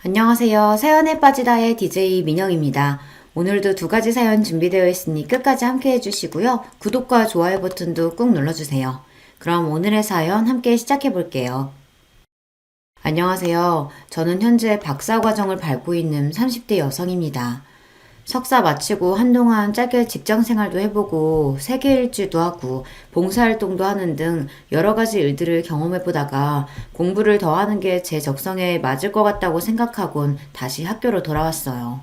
안녕하세요. 사연에 빠지다의 DJ 민영입니다. 오늘도 두 가지 사연 준비되어 있으니 끝까지 함께 해주시고요. 구독과 좋아요 버튼도 꾹 눌러주세요. 그럼 오늘의 사연 함께 시작해 볼게요. 안녕하세요. 저는 현재 박사 과정을 밟고 있는 30대 여성입니다. 석사 마치고 한동안 짧게 직장 생활도 해보고 세계 일주도 하고 봉사활동도 하는 등 여러 가지 일들을 경험해보다가 공부를 더 하는 게 제 적성에 맞을 것 같다고 생각하곤 다시 학교로 돌아왔어요.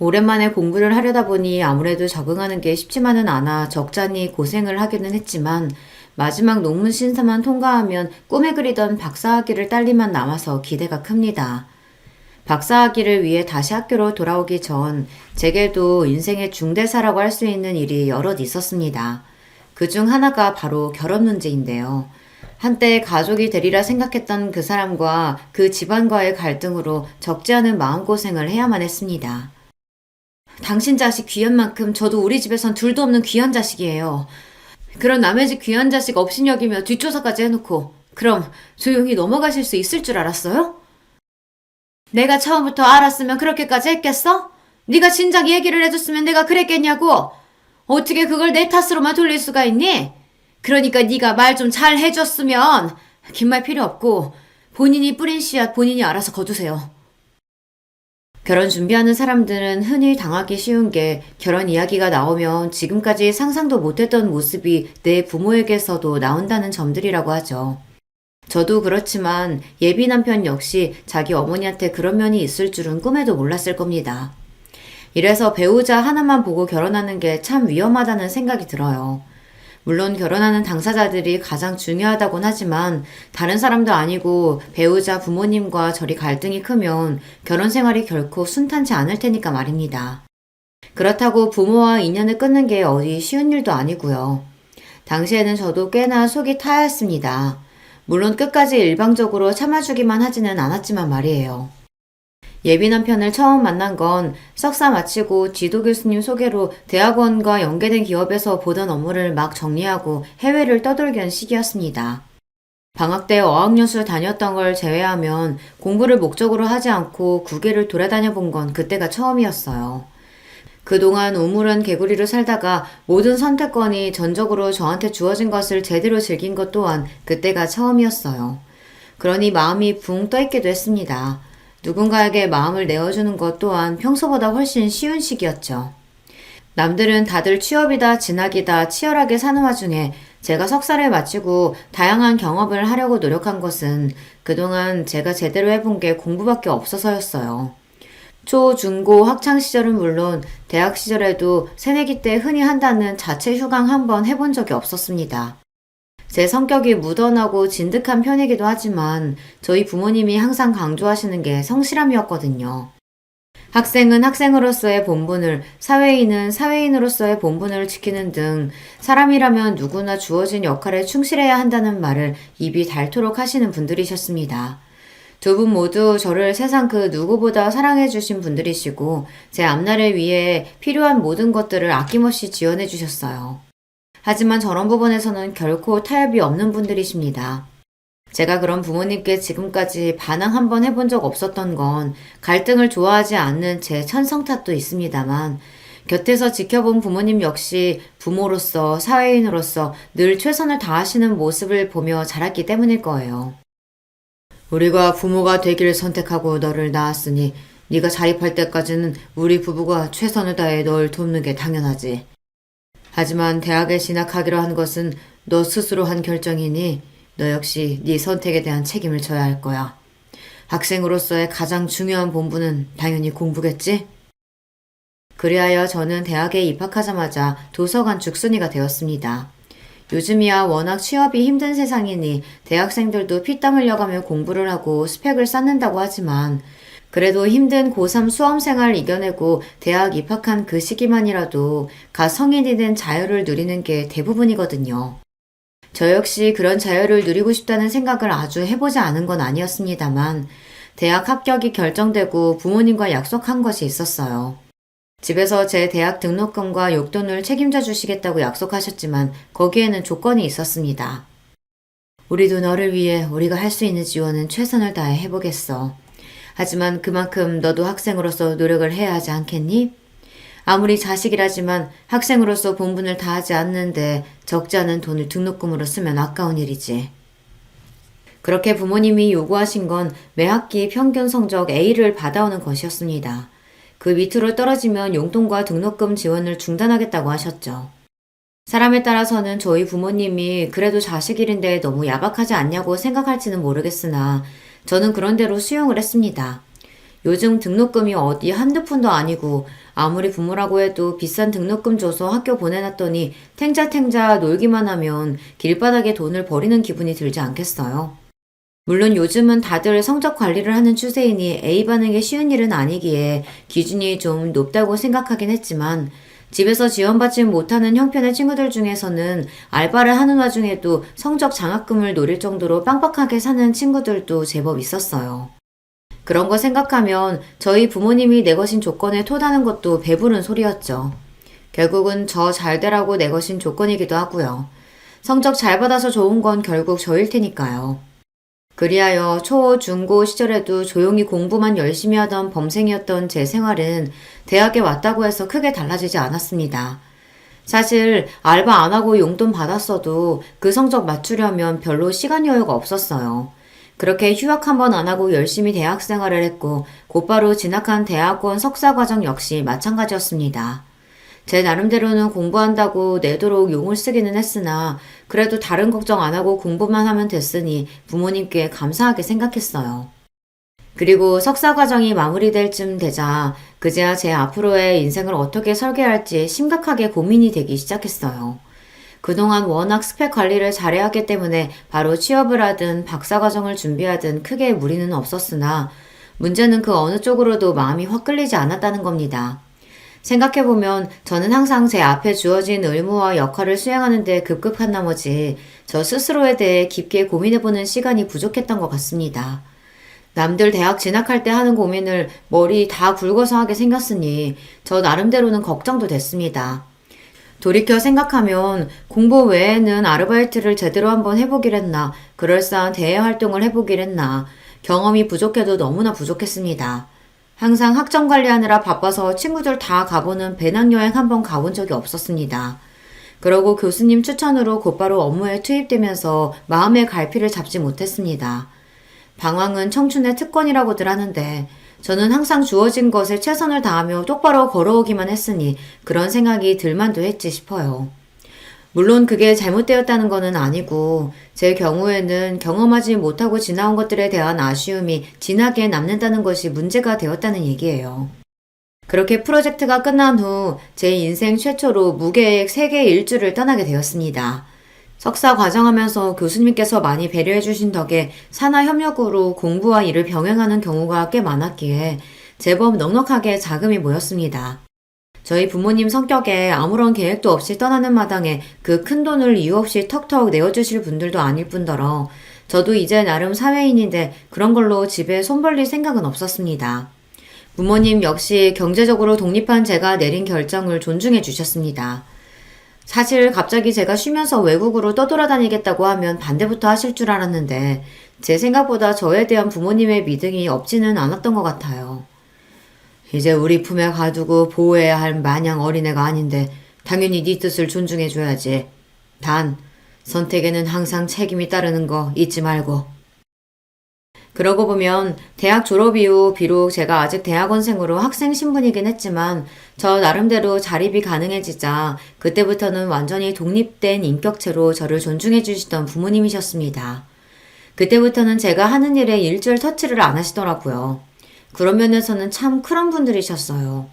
오랜만에 공부를 하려다 보니 아무래도 적응하는 게 쉽지만은 않아 적잖이 고생을 하기는 했지만 마지막 논문 심사만 통과하면 꿈에 그리던 박사학위를 딸리만 남아서 기대가 큽니다. 박사학위를 위해 다시 학교로 돌아오기 전 제게도 인생의 중대사라고 할 수 있는 일이 여럿 있었습니다. 그 중 하나가 바로 결혼 문제인데요. 한때 가족이 되리라 생각했던 그 사람과 그 집안과의 갈등으로 적지 않은 마음고생을 해야만 했습니다. 당신 자식 귀한 만큼 저도 우리 집에선 둘도 없는 귀한 자식이에요. 그런 남의 집 귀한 자식 업신여기며 뒷조사까지 해놓고 그럼 조용히 넘어가실 수 있을 줄 알았어요? 내가 처음부터 알았으면 그렇게까지 했겠어? 네가 진작 얘기를 해줬으면 내가 그랬겠냐고? 어떻게 그걸 내 탓으로만 돌릴 수가 있니? 그러니까 네가 말 좀 잘 해줬으면 긴 말 필요 없고 본인이 뿌린 씨앗 본인이 알아서 거두세요. 결혼 준비하는 사람들은 흔히 당하기 쉬운 게 결혼 이야기가 나오면 지금까지 상상도 못했던 모습이 내 부모에게서도 나온다는 점들이라고 하죠. 저도 그렇지만 예비 남편 역시 자기 어머니한테 그런 면이 있을 줄은 꿈에도 몰랐을 겁니다. 이래서 배우자 하나만 보고 결혼하는 게 참 위험하다는 생각이 들어요. 물론 결혼하는 당사자들이 가장 중요하다곤 하지만 다른 사람도 아니고 배우자 부모님과 저리 갈등이 크면 결혼 생활이 결코 순탄치 않을 테니까 말입니다. 그렇다고 부모와 인연을 끊는 게 어디 쉬운 일도 아니고요. 당시에는 저도 꽤나 속이 타였습니다. 물론 끝까지 일방적으로 참아주기만 하지는 않았지만 말이에요. 예비 남편을 처음 만난 건 석사 마치고 지도 교수님 소개로 대학원과 연계된 기업에서 보던 업무를 막 정리하고 해외를 떠돌던 시기였습니다. 방학 때 어학연수 다녔던 걸 제외하면 공부를 목적으로 하지 않고 국외를 돌아다녀 본 건 그때가 처음이었어요. 그동안 우물한 개구리로 살다가 모든 선택권이 전적으로 저한테 주어진 것을 제대로 즐긴 것 또한 그때가 처음이었어요. 그러니 마음이 붕 떠있기도 했습니다. 누군가에게 마음을 내어주는 것 또한 평소보다 훨씬 쉬운 시기였죠. 남들은 다들 취업이다 진학이다 치열하게 사는 와중에 제가 석사를 마치고 다양한 경험을 하려고 노력한 것은 그동안 제가 제대로 해본 게 공부밖에 없어서였어요. 초, 중, 고 학창 시절은 물론 대학 시절에도 새내기 때 흔히 한다는 자체 휴강 한 번 해본 적이 없었습니다. 제 성격이 무던하고 진득한 편이기도 하지만 저희 부모님이 항상 강조하시는 게 성실함이었거든요. 학생은 학생으로서의 본분을, 사회인은 사회인으로서의 본분을 지키는 등 사람이라면 누구나 주어진 역할에 충실해야 한다는 말을 입이 닳도록 하시는 분들이셨습니다. 두 분 모두 저를 세상 그 누구보다 사랑해 주신 분들이시고 제 앞날을 위해 필요한 모든 것들을 아낌없이 지원해 주셨어요. 하지만 저런 부분에서는 결코 타협이 없는 분들이십니다. 제가 그런 부모님께 지금까지 반항 한번 해본 적 없었던 건 갈등을 좋아하지 않는 제 천성 탓도 있습니다만 곁에서 지켜본 부모님 역시 부모로서 사회인으로서 늘 최선을 다하시는 모습을 보며 자랐기 때문일 거예요. 우리가 부모가 되기를 선택하고 너를 낳았으니 네가 자립할 때까지는 우리 부부가 최선을 다해 널 돕는 게 당연하지. 하지만 대학에 진학하기로 한 것은 너 스스로 한 결정이니 너 역시 네 선택에 대한 책임을 져야 할 거야. 학생으로서의 가장 중요한 본분은 당연히 공부겠지? 그리하여 저는 대학에 입학하자마자 도서관 죽순이가 되었습니다. 요즘이야 워낙 취업이 힘든 세상이니 대학생들도 피땀 흘려가며 공부를 하고 스펙을 쌓는다고 하지만 그래도 힘든 고3 수험생활 이겨내고 대학 입학한 그 시기만이라도 갓 성인이 된 자유를 누리는 게 대부분이거든요. 저 역시 그런 자유를 누리고 싶다는 생각을 아주 해보지 않은 건 아니었습니다만 대학 합격이 결정되고 부모님과 약속한 것이 있었어요. 집에서 제 대학 등록금과 용돈을 책임져 주시겠다고 약속하셨지만 거기에는 조건이 있었습니다. 우리도 너를 위해 우리가 할 수 있는 지원은 최선을 다해 해보겠어. 하지만 그만큼 너도 학생으로서 노력을 해야 하지 않겠니? 아무리 자식이라지만 학생으로서 본분을 다하지 않는데 적지 않은 돈을 등록금으로 쓰면 아까운 일이지. 그렇게 부모님이 요구하신 건 매 학기 평균 성적 A를 받아오는 것이었습니다. 그 밑으로 떨어지면 용돈과 등록금 지원을 중단하겠다고 하셨죠. 사람에 따라서는 저희 부모님이 그래도 자식 일인데 너무 야박하지 않냐고 생각할지는 모르겠으나 저는 그런 대로 수용을 했습니다. 요즘 등록금이 어디 한두 푼도 아니고 아무리 부모라고 해도 비싼 등록금 줘서 학교 보내놨더니 탱자탱자 놀기만 하면 길바닥에 돈을 버리는 기분이 들지 않겠어요? 물론 요즘은 다들 성적 관리를 하는 추세이니 A 받는 게 쉬운 일은 아니기에 기준이 좀 높다고 생각하긴 했지만 집에서 지원받지 못하는 형편의 친구들 중에서는 알바를 하는 와중에도 성적 장학금을 노릴 정도로 빡빡하게 사는 친구들도 제법 있었어요. 그런 거 생각하면 저희 부모님이 내거신 조건에 토다는 것도 배부른 소리였죠. 결국은 저 잘 되라고 내거신 조건이기도 하고요. 성적 잘 받아서 좋은 건 결국 저일 테니까요. 그리하여 초, 중고 시절에도 조용히 공부만 열심히 하던 범생이었던 제 생활은 대학에 왔다고 해서 크게 달라지지 않았습니다. 사실 알바 안 하고 용돈 받았어도 그 성적 맞추려면 별로 시간 여유가 없었어요. 그렇게 휴학 한 번 안 하고 열심히 대학 생활을 했고 곧바로 진학한 대학원 석사과정 역시 마찬가지였습니다. 제 나름대로는 공부한다고 내도록 용을 쓰기는 했으나 그래도 다른 걱정 안 하고 공부만 하면 됐으니 부모님께 감사하게 생각했어요. 그리고 석사과정이 마무리될 쯤 되자 그제야 제 앞으로의 인생을 어떻게 설계할지 심각하게 고민이 되기 시작했어요. 그동안 워낙 스펙 관리를 잘해왔기 때문에 바로 취업을 하든 박사과정을 준비하든 크게 무리는 없었으나 문제는 그 어느 쪽으로도 마음이 확 끌리지 않았다는 겁니다. 생각해보면 저는 항상 제 앞에 주어진 의무와 역할을 수행하는 데 급급한 나머지 저 스스로에 대해 깊게 고민해보는 시간이 부족했던 것 같습니다. 남들 대학 진학할 때 하는 고민을 머리 다 굵어서 하게 생겼으니 저 나름대로는 걱정도 됐습니다. 돌이켜 생각하면 공부 외에는 아르바이트를 제대로 한번 해보길 했나, 그럴싸한 대외 활동을 해보길 했나, 경험이 부족해도 너무나 부족했습니다. 항상 학점 관리하느라 바빠서 친구들 다 가보는 배낭여행 한번 가본 적이 없었습니다. 그러고 교수님 추천으로 곧바로 업무에 투입되면서 마음의 갈피를 잡지 못했습니다. 방황은 청춘의 특권이라고들 하는데 저는 항상 주어진 것에 최선을 다하며 똑바로 걸어오기만 했으니 그런 생각이 들만도 했지 싶어요. 물론 그게 잘못되었다는 것은 아니고 제 경우에는 경험하지 못하고 지나온 것들에 대한 아쉬움이 진하게 남는다는 것이 문제가 되었다는 얘기예요. 그렇게 프로젝트가 끝난 후 제 인생 최초로 무계획 세계 일주를 떠나게 되었습니다. 석사 과정하면서 교수님께서 많이 배려해 주신 덕에 산하협력으로 공부와 일을 병행하는 경우가 꽤 많았기에 제법 넉넉하게 자금이 모였습니다. 저희 부모님 성격에 아무런 계획도 없이 떠나는 마당에 그 큰 돈을 이유 없이 턱턱 내어주실 분들도 아닐 뿐더러 저도 이제 나름 사회인인데 그런 걸로 집에 손 벌릴 생각은 없었습니다. 부모님 역시 경제적으로 독립한 제가 내린 결정을 존중해 주셨습니다. 사실 갑자기 제가 쉬면서 외국으로 떠돌아다니겠다고 하면 반대부터 하실 줄 알았는데 제 생각보다 저에 대한 부모님의 믿음이 없지는 않았던 것 같아요. 이제 우리 품에 가두고 보호해야 할 마냥 어린애가 아닌데 당연히 네 뜻을 존중해줘야지. 단, 선택에는 항상 책임이 따르는 거 잊지 말고. 그러고 보면 대학 졸업 이후 비록 제가 아직 대학원생으로 학생 신분이긴 했지만 저 나름대로 자립이 가능해지자 그때부터는 완전히 독립된 인격체로 저를 존중해 주시던 부모님이셨습니다. 그때부터는 제가 하는 일에 일절 터치를 안 하시더라고요. 그런 면에서는 참 쿨한 분들이셨어요.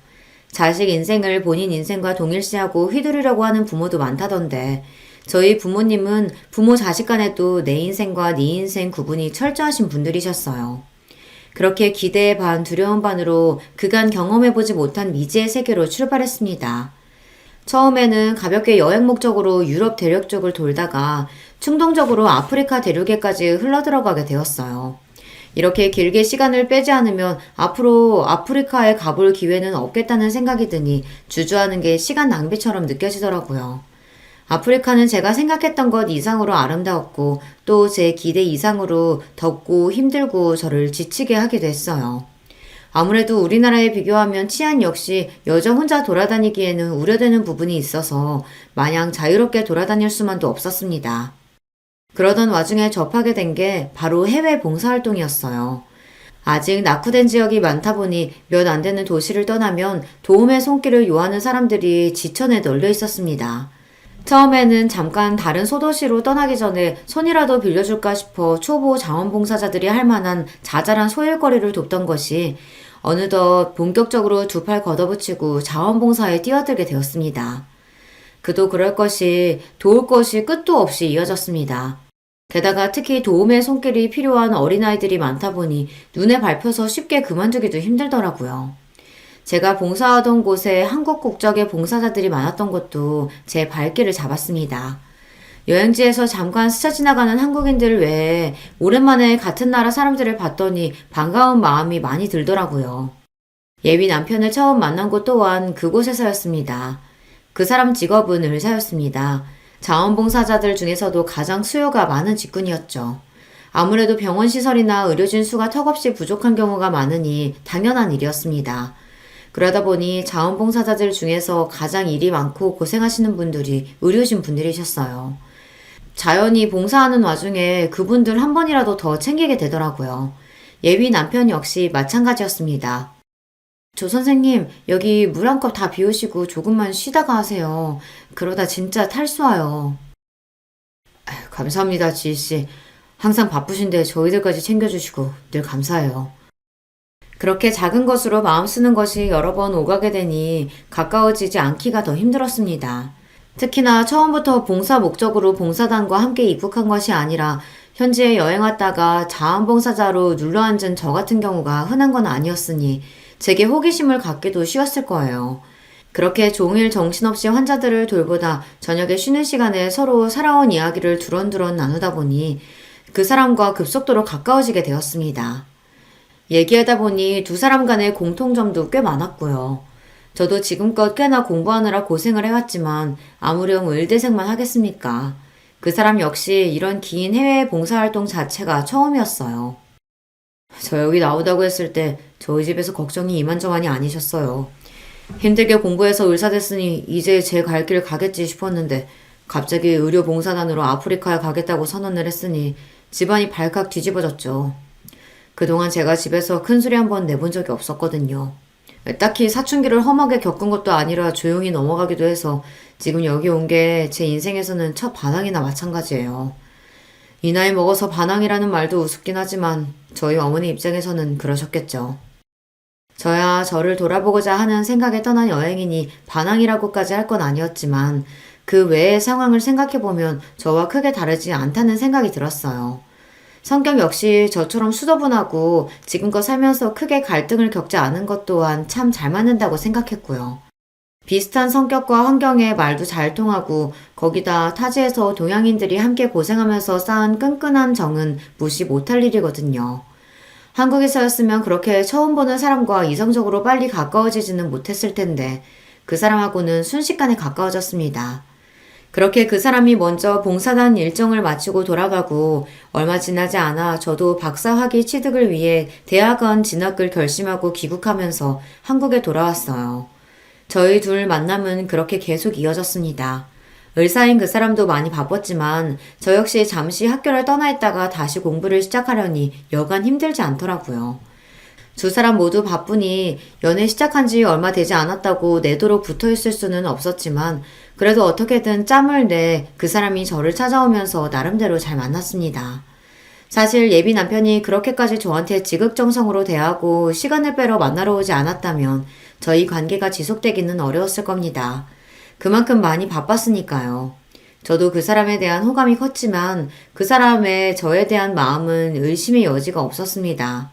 자식 인생을 본인 인생과 동일시하고 휘두르려고 하는 부모도 많다던데 저희 부모님은 부모 자식 간에도 내 인생과 네 인생 구분이 철저하신 분들이셨어요. 그렇게 기대 반 두려움 반으로 그간 경험해보지 못한 미지의 세계로 출발했습니다. 처음에는 가볍게 여행 목적으로 유럽 대륙 쪽을 돌다가 충동적으로 아프리카 대륙에까지 흘러들어가게 되었어요. 이렇게 길게 시간을 빼지 않으면 앞으로 아프리카에 가볼 기회는 없겠다는 생각이 드니 주저하는 게 시간 낭비처럼 느껴지더라고요. 아프리카는 제가 생각했던 것 이상으로 아름다웠고 또 제 기대 이상으로 덥고 힘들고 저를 지치게 하기도 했어요. 아무래도 우리나라에 비교하면 치안 역시 여자 혼자 돌아다니기에는 우려되는 부분이 있어서 마냥 자유롭게 돌아다닐 수만도 없었습니다. 그러던 와중에 접하게 된 게 바로 해외 봉사활동이었어요. 아직 낙후된 지역이 많다 보니 몇 안 되는 도시를 떠나면 도움의 손길을 요하는 사람들이 지천에 널려 있었습니다. 처음에는 잠깐 다른 소도시로 떠나기 전에 손이라도 빌려줄까 싶어 초보 자원봉사자들이 할 만한 자잘한 소일거리를 돕던 것이 어느덧 본격적으로 두 팔 걷어붙이고 자원봉사에 뛰어들게 되었습니다. 그도 그럴 것이 도울 것이 끝도 없이 이어졌습니다. 게다가 특히 도움의 손길이 필요한 어린아이들이 많다 보니 눈에 밟혀서 쉽게 그만두기도 힘들더라고요. 제가 봉사하던 곳에 한국 국적의 봉사자들이 많았던 것도 제 발길을 잡았습니다. 여행지에서 잠깐 스쳐 지나가는 한국인들 외에 오랜만에 같은 나라 사람들을 봤더니 반가운 마음이 많이 들더라고요. 예비 남편을 처음 만난 곳 또한 그곳에서였습니다. 그 사람 직업은 의사였습니다. 자원봉사자들 중에서도 가장 수요가 많은 직군이었죠. 아무래도 병원 시설이나 의료진 수가 턱없이 부족한 경우가 많으니 당연한 일이었습니다. 그러다 보니 자원봉사자들 중에서 가장 일이 많고 고생하시는 분들이 의료진 분들이셨어요. 자연히 봉사하는 와중에 그분들 한 번이라도 더 챙기게 되더라고요. 예비 남편 역시 마찬가지였습니다. 조 선생님, 여기 물 한 컵 다 비우시고 조금만 쉬다가 하세요. 그러다 진짜 탈수와요. 감사합니다, 지희씨. 항상 바쁘신데 저희들까지 챙겨주시고 늘 감사해요. 그렇게 작은 것으로 마음 쓰는 것이 여러 번 오가게 되니 가까워지지 않기가 더 힘들었습니다. 특히나 처음부터 봉사 목적으로 봉사단과 함께 입국한 것이 아니라 현지에 여행 왔다가 자원봉사자로 눌러앉은 저 같은 경우가 흔한 건 아니었으니 제게 호기심을 갖기도 쉬웠을 거예요. 그렇게 종일 정신없이 환자들을 돌보다 저녁에 쉬는 시간에 서로 살아온 이야기를 두런두런 나누다 보니 그 사람과 급속도로 가까워지게 되었습니다. 얘기하다 보니 두 사람 간의 공통점도 꽤 많았고요. 저도 지금껏 꽤나 공부하느라 고생을 해왔지만 아무렴 의대생만 하겠습니까? 그 사람 역시 이런 긴 해외 봉사활동 자체가 처음이었어요. 저 여기 나오다고 했을 때 저희 집에서 걱정이 이만저만이 아니셨어요. 힘들게 공부해서 의사 됐으니 이제 제 갈 길 가겠지 싶었는데 갑자기 의료봉사단으로 아프리카에 가겠다고 선언을 했으니 집안이 발칵 뒤집어졌죠. 그동안 제가 집에서 큰 소리 한 번 내본 적이 없었거든요. 딱히 사춘기를 험하게 겪은 것도 아니라 조용히 넘어가기도 해서 지금 여기 온 게 제 인생에서는 첫 반항이나 마찬가지예요. 이 나이 먹어서 반항이라는 말도 우습긴 하지만 저희 어머니 입장에서는 그러셨겠죠. 저야 저를 돌아보고자 하는 생각에 떠난 여행이니 반항이라고까지 할 건 아니었지만 그 외의 상황을 생각해보면 저와 크게 다르지 않다는 생각이 들었어요. 성격 역시 저처럼 수더분하고 지금껏 살면서 크게 갈등을 겪지 않은 것 또한 참 잘 맞는다고 생각했고요. 비슷한 성격과 환경에 말도 잘 통하고 거기다 타지에서 동양인들이 함께 고생하면서 쌓은 끈끈한 정은 무시 못할 일이거든요. 한국에서였으면 그렇게 처음 보는 사람과 이성적으로 빨리 가까워지지는 못했을 텐데 그 사람하고는 순식간에 가까워졌습니다. 그렇게 그 사람이 먼저 봉사단 일정을 마치고 돌아가고 얼마 지나지 않아 저도 박사학위 취득을 위해 대학원 진학을 결심하고 귀국하면서 한국에 돌아왔어요. 저희 둘 만남은 그렇게 계속 이어졌습니다. 의사인 그 사람도 많이 바빴지만 저 역시 잠시 학교를 떠나 있다가 다시 공부를 시작하려니 여간 힘들지 않더라고요. 두 사람 모두 바쁘니 연애 시작한 지 얼마 되지 않았다고 내도록 붙어 있을 수는 없었지만 그래도 어떻게든 짬을 내 그 사람이 저를 찾아오면서 나름대로 잘 만났습니다. 사실 예비 남편이 그렇게까지 저한테 지극정성으로 대하고 시간을 빼러 만나러 오지 않았다면 저희 관계가 지속되기는 어려웠을 겁니다. 그만큼 많이 바빴으니까요. 저도 그 사람에 대한 호감이 컸지만 그 사람의 저에 대한 마음은 의심의 여지가 없었습니다.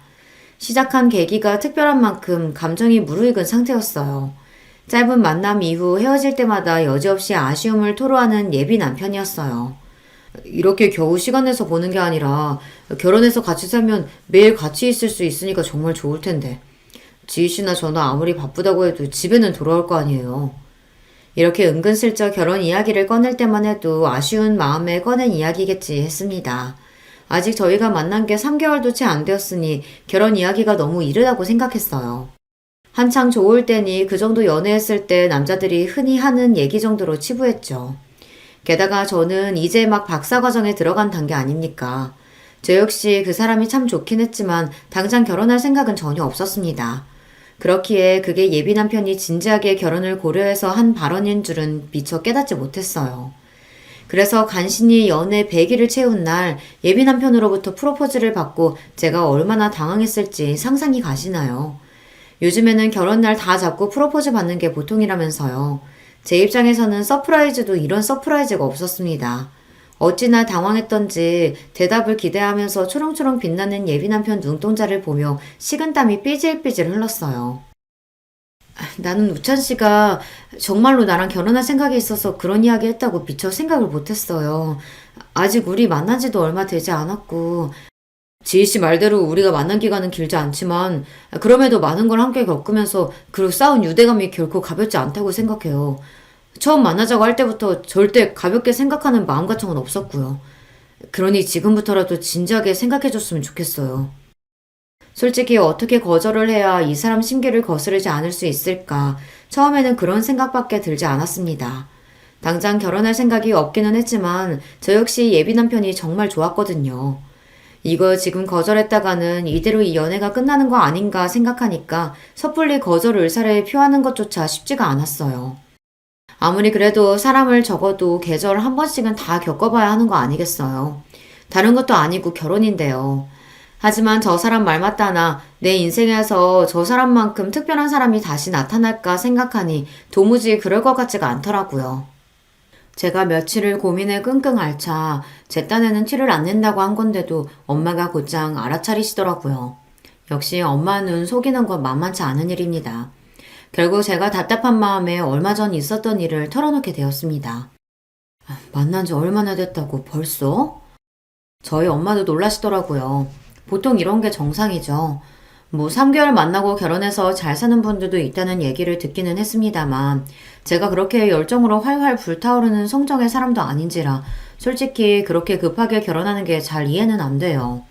시작한 계기가 특별한 만큼 감정이 무르익은 상태였어요. 짧은 만남 이후 헤어질 때마다 여지없이 아쉬움을 토로하는 예비 남편이었어요. 이렇게 겨우 시간 내서 보는 게 아니라 결혼해서 같이 살면 매일 같이 있을 수 있으니까 정말 좋을 텐데. 지희 씨나 저는 아무리 바쁘다고 해도 집에는 돌아올 거 아니에요. 이렇게 은근슬쩍 결혼 이야기를 꺼낼 때만 해도 아쉬운 마음에 꺼낸 이야기겠지 했습니다. 아직 저희가 만난 게 3개월도 채 안 되었으니 결혼 이야기가 너무 이르다고 생각했어요. 한창 좋을 때니 그 정도 연애했을 때 남자들이 흔히 하는 얘기 정도로 치부했죠. 게다가 저는 이제 막 박사과정에 들어간 단계 아닙니까? 저 역시 그 사람이 참 좋긴 했지만 당장 결혼할 생각은 전혀 없었습니다. 그렇기에 그게 예비 남편이 진지하게 결혼을 고려해서 한 발언인 줄은 미처 깨닫지 못했어요. 그래서 간신히 연애 100일을 채운 날 예비 남편으로부터 프로포즈를 받고 제가 얼마나 당황했을지 상상이 가시나요? 요즘에는 결혼날 다 잡고 프로포즈 받는 게 보통이라면서요. 제 입장에서는 서프라이즈도 이런 서프라이즈가 없었습니다. 어찌나 당황했던지 대답을 기대하면서 초롱초롱 빛나는 예비 남편 눈동자를 보며 식은땀이 삐질삐질 흘렀어요. 나는 우찬 씨가 정말로 나랑 결혼할 생각이 있어서 그런 이야기 했다고 미처 생각을 못했어요. 아직 우리 만난 지도 얼마 되지 않았고, 지희 씨 말대로 우리가 만난 기간은 길지 않지만, 그럼에도 많은 걸 함께 겪으면서 그 쌓은 유대감이 결코 가볍지 않다고 생각해요. 처음 만나자고 할 때부터 절대 가볍게 생각하는 마음가짐은 없었고요. 그러니 지금부터라도 진지하게 생각해줬으면 좋겠어요. 솔직히 어떻게 거절을 해야 이 사람 심기를 거스르지 않을 수 있을까? 처음에는 그런 생각밖에 들지 않았습니다. 당장 결혼할 생각이 없기는 했지만 저 역시 예비 남편이 정말 좋았거든요. 이거 지금 거절했다가는 이대로 이 연애가 끝나는 거 아닌가 생각하니까 섣불리 거절 의사를 표하는 것조차 쉽지가 않았어요. 아무리 그래도 사람을 적어도 계절 한 번씩은 다 겪어봐야 하는 거 아니겠어요. 다른 것도 아니고 결혼인데요. 하지만 저 사람 말 맞다나 내 인생에서 저 사람만큼 특별한 사람이 다시 나타날까 생각하니 도무지 그럴 것 같지가 않더라고요. 제가 며칠을 고민에 끙끙 앓자 제 딴에는 티를 안 낸다고 한 건데도 엄마가 곧장 알아차리시더라고요. 역시 엄마는 속이는 건 만만치 않은 일입니다. 결국 제가 답답한 마음에 얼마 전 있었던 일을 털어놓게 되었습니다. 만난 지 얼마나 됐다고 벌써? 저희 엄마도 놀라시더라고요. 보통 이런 게 정상이죠. 뭐 3개월 만나고 결혼해서 잘 사는 분들도 있다는 얘기를 듣기는 했습니다만 제가 그렇게 열정으로 활활 불타오르는 성정의 사람도 아닌지라 솔직히 그렇게 급하게 결혼하는 게 잘 이해는 안 돼요.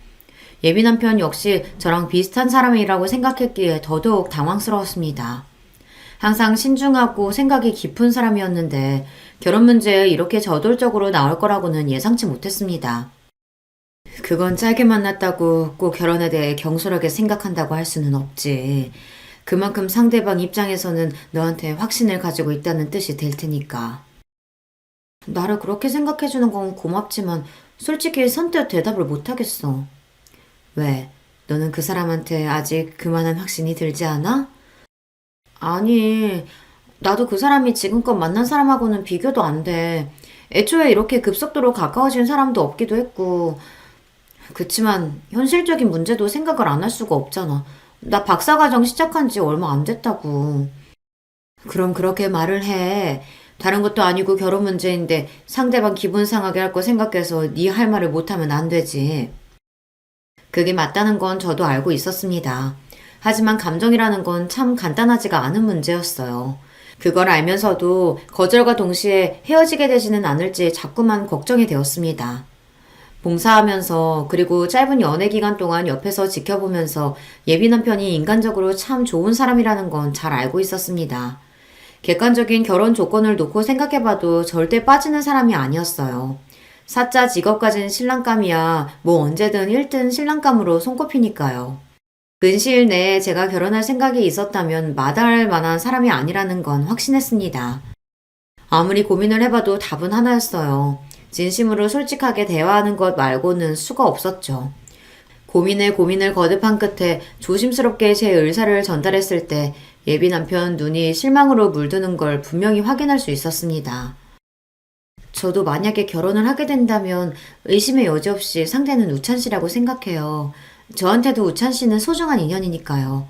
예비 남편 역시 저랑 비슷한 사람이라고 생각했기에 더더욱 당황스러웠습니다. 항상 신중하고 생각이 깊은 사람이었는데 결혼 문제에 이렇게 저돌적으로 나올 거라고는 예상치 못했습니다. 그건 짧게 만났다고 꼭 결혼에 대해 경솔하게 생각한다고 할 수는 없지. 그만큼 상대방 입장에서는 너한테 확신을 가지고 있다는 뜻이 될 테니까. 나를 그렇게 생각해주는 건 고맙지만 솔직히 선뜻 대답을 못하겠어. 왜? 너는 그 사람한테 아직 그만한 확신이 들지 않아? 아니, 나도 그 사람이 지금껏 만난 사람하고는 비교도 안 돼. 애초에 이렇게 급속도로 가까워진 사람도 없기도 했고, 그치만 현실적인 문제도 생각을 안 할 수가 없잖아. 나 박사과정 시작한 지 얼마 안 됐다고. 그럼 그렇게 말을 해. 다른 것도 아니고 결혼 문제인데 상대방 기분 상하게 할 거 생각해서 네 할 말을 못하면 안 되지. 그게 맞다는 건 저도 알고 있었습니다. 하지만 감정이라는 건 참 간단하지가 않은 문제였어요. 그걸 알면서도 거절과 동시에 헤어지게 되지는 않을지 자꾸만 걱정이 되었습니다. 봉사하면서 그리고 짧은 연애 기간 동안 옆에서 지켜보면서 예비 남편이 인간적으로 참 좋은 사람이라는 건 잘 알고 있었습니다. 객관적인 결혼 조건을 놓고 생각해봐도 절대 빠지는 사람이 아니었어요. 사짜 직업 가진 신랑감이야 뭐 언제든 1등 신랑감으로 손꼽히니까요. 근시일 내에 제가 결혼할 생각이 있었다면 마다할 만한 사람이 아니라는 건 확신했습니다. 아무리 고민을 해봐도 답은 하나였어요. 진심으로 솔직하게 대화하는 것 말고는 수가 없었죠. 고민에 고민을 거듭한 끝에 조심스럽게 제 의사를 전달했을 때 예비 남편 눈이 실망으로 물드는 걸 분명히 확인할 수 있었습니다. 저도 만약에 결혼을 하게 된다면 의심의 여지 없이 상대는 우찬 씨라고 생각해요. 저한테도 우찬 씨는 소중한 인연이니까요.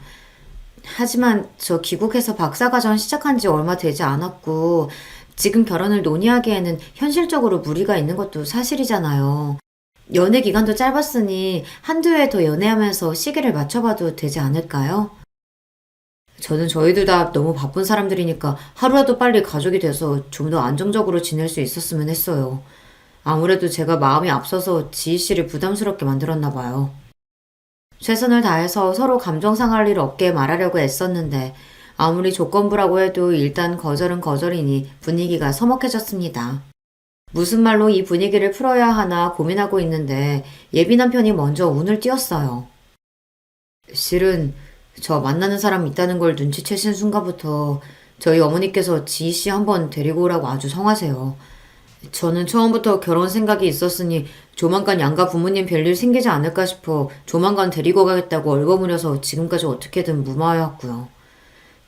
하지만 저 귀국해서 박사과정 시작한 지 얼마 되지 않았고 지금 결혼을 논의하기에는 현실적으로 무리가 있는 것도 사실이잖아요. 연애 기간도 짧았으니 한두 해 더 연애하면서 시기를 맞춰봐도 되지 않을까요? 저는 저희들 다 너무 바쁜 사람들이니까 하루라도 빨리 가족이 돼서 좀 더 안정적으로 지낼 수 있었으면 했어요. 아무래도 제가 마음이 앞서서 지희 씨를 부담스럽게 만들었나 봐요. 최선을 다해서 서로 감정 상할 일 없게 말하려고 애썼는데 아무리 조건부라고 해도 일단 거절은 거절이니 분위기가 서먹해졌습니다. 무슨 말로 이 분위기를 풀어야 하나 고민하고 있는데 예비 남편이 먼저 운을 띄웠어요. 실은 저 만나는 사람 있다는 걸 눈치채신 순간부터 저희 어머니께서 지희 씨 한번 데리고 오라고 아주 성하세요. 저는 처음부터 결혼 생각이 있었으니 조만간 양가 부모님 별일 생기지 않을까 싶어 조만간 데리고 가겠다고 얼버무려서 지금까지 어떻게든 무마해왔고요.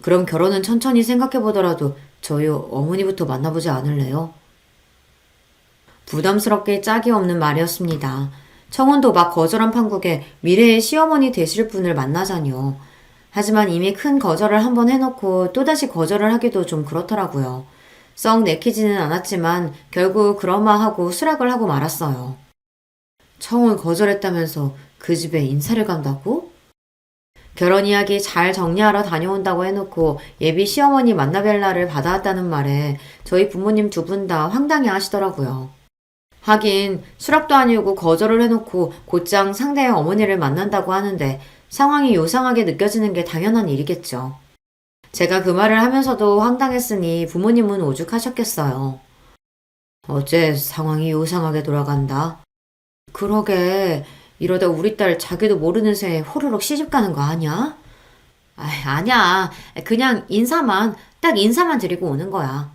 그럼 결혼은 천천히 생각해보더라도 저희 어머니부터 만나보지 않을래요? 부담스럽게 짝이 없는 말이었습니다. 청혼도 막 거절한 판국에 미래의 시어머니 되실 분을 만나자니요. 하지만 이미 큰 거절을 한번 해놓고 또다시 거절을 하기도 좀 그렇더라고요. 썩 내키지는 않았지만 결국 그러마하고 수락을 하고 말았어요. 청혼 거절했다면서 그 집에 인사를 간다고? 결혼 이야기 잘 정리하러 다녀온다고 해놓고 예비 시어머니 만나뵐 날을 받아왔다는 말에 저희 부모님 두 분 다 황당해 하시더라고요. 하긴 수락도 아니고 거절을 해놓고 곧장 상대의 어머니를 만난다고 하는데 상황이 요상하게 느껴지는 게 당연한 일이겠죠. 제가 그 말을 하면서도 황당했으니 부모님은 오죽하셨겠어요. 어째 상황이 요상하게 돌아간다. 그러게 이러다 우리 딸 자기도 모르는 새에 호로록 시집가는 거 아니야? 아니야. 그냥 딱 인사만 드리고 오는 거야.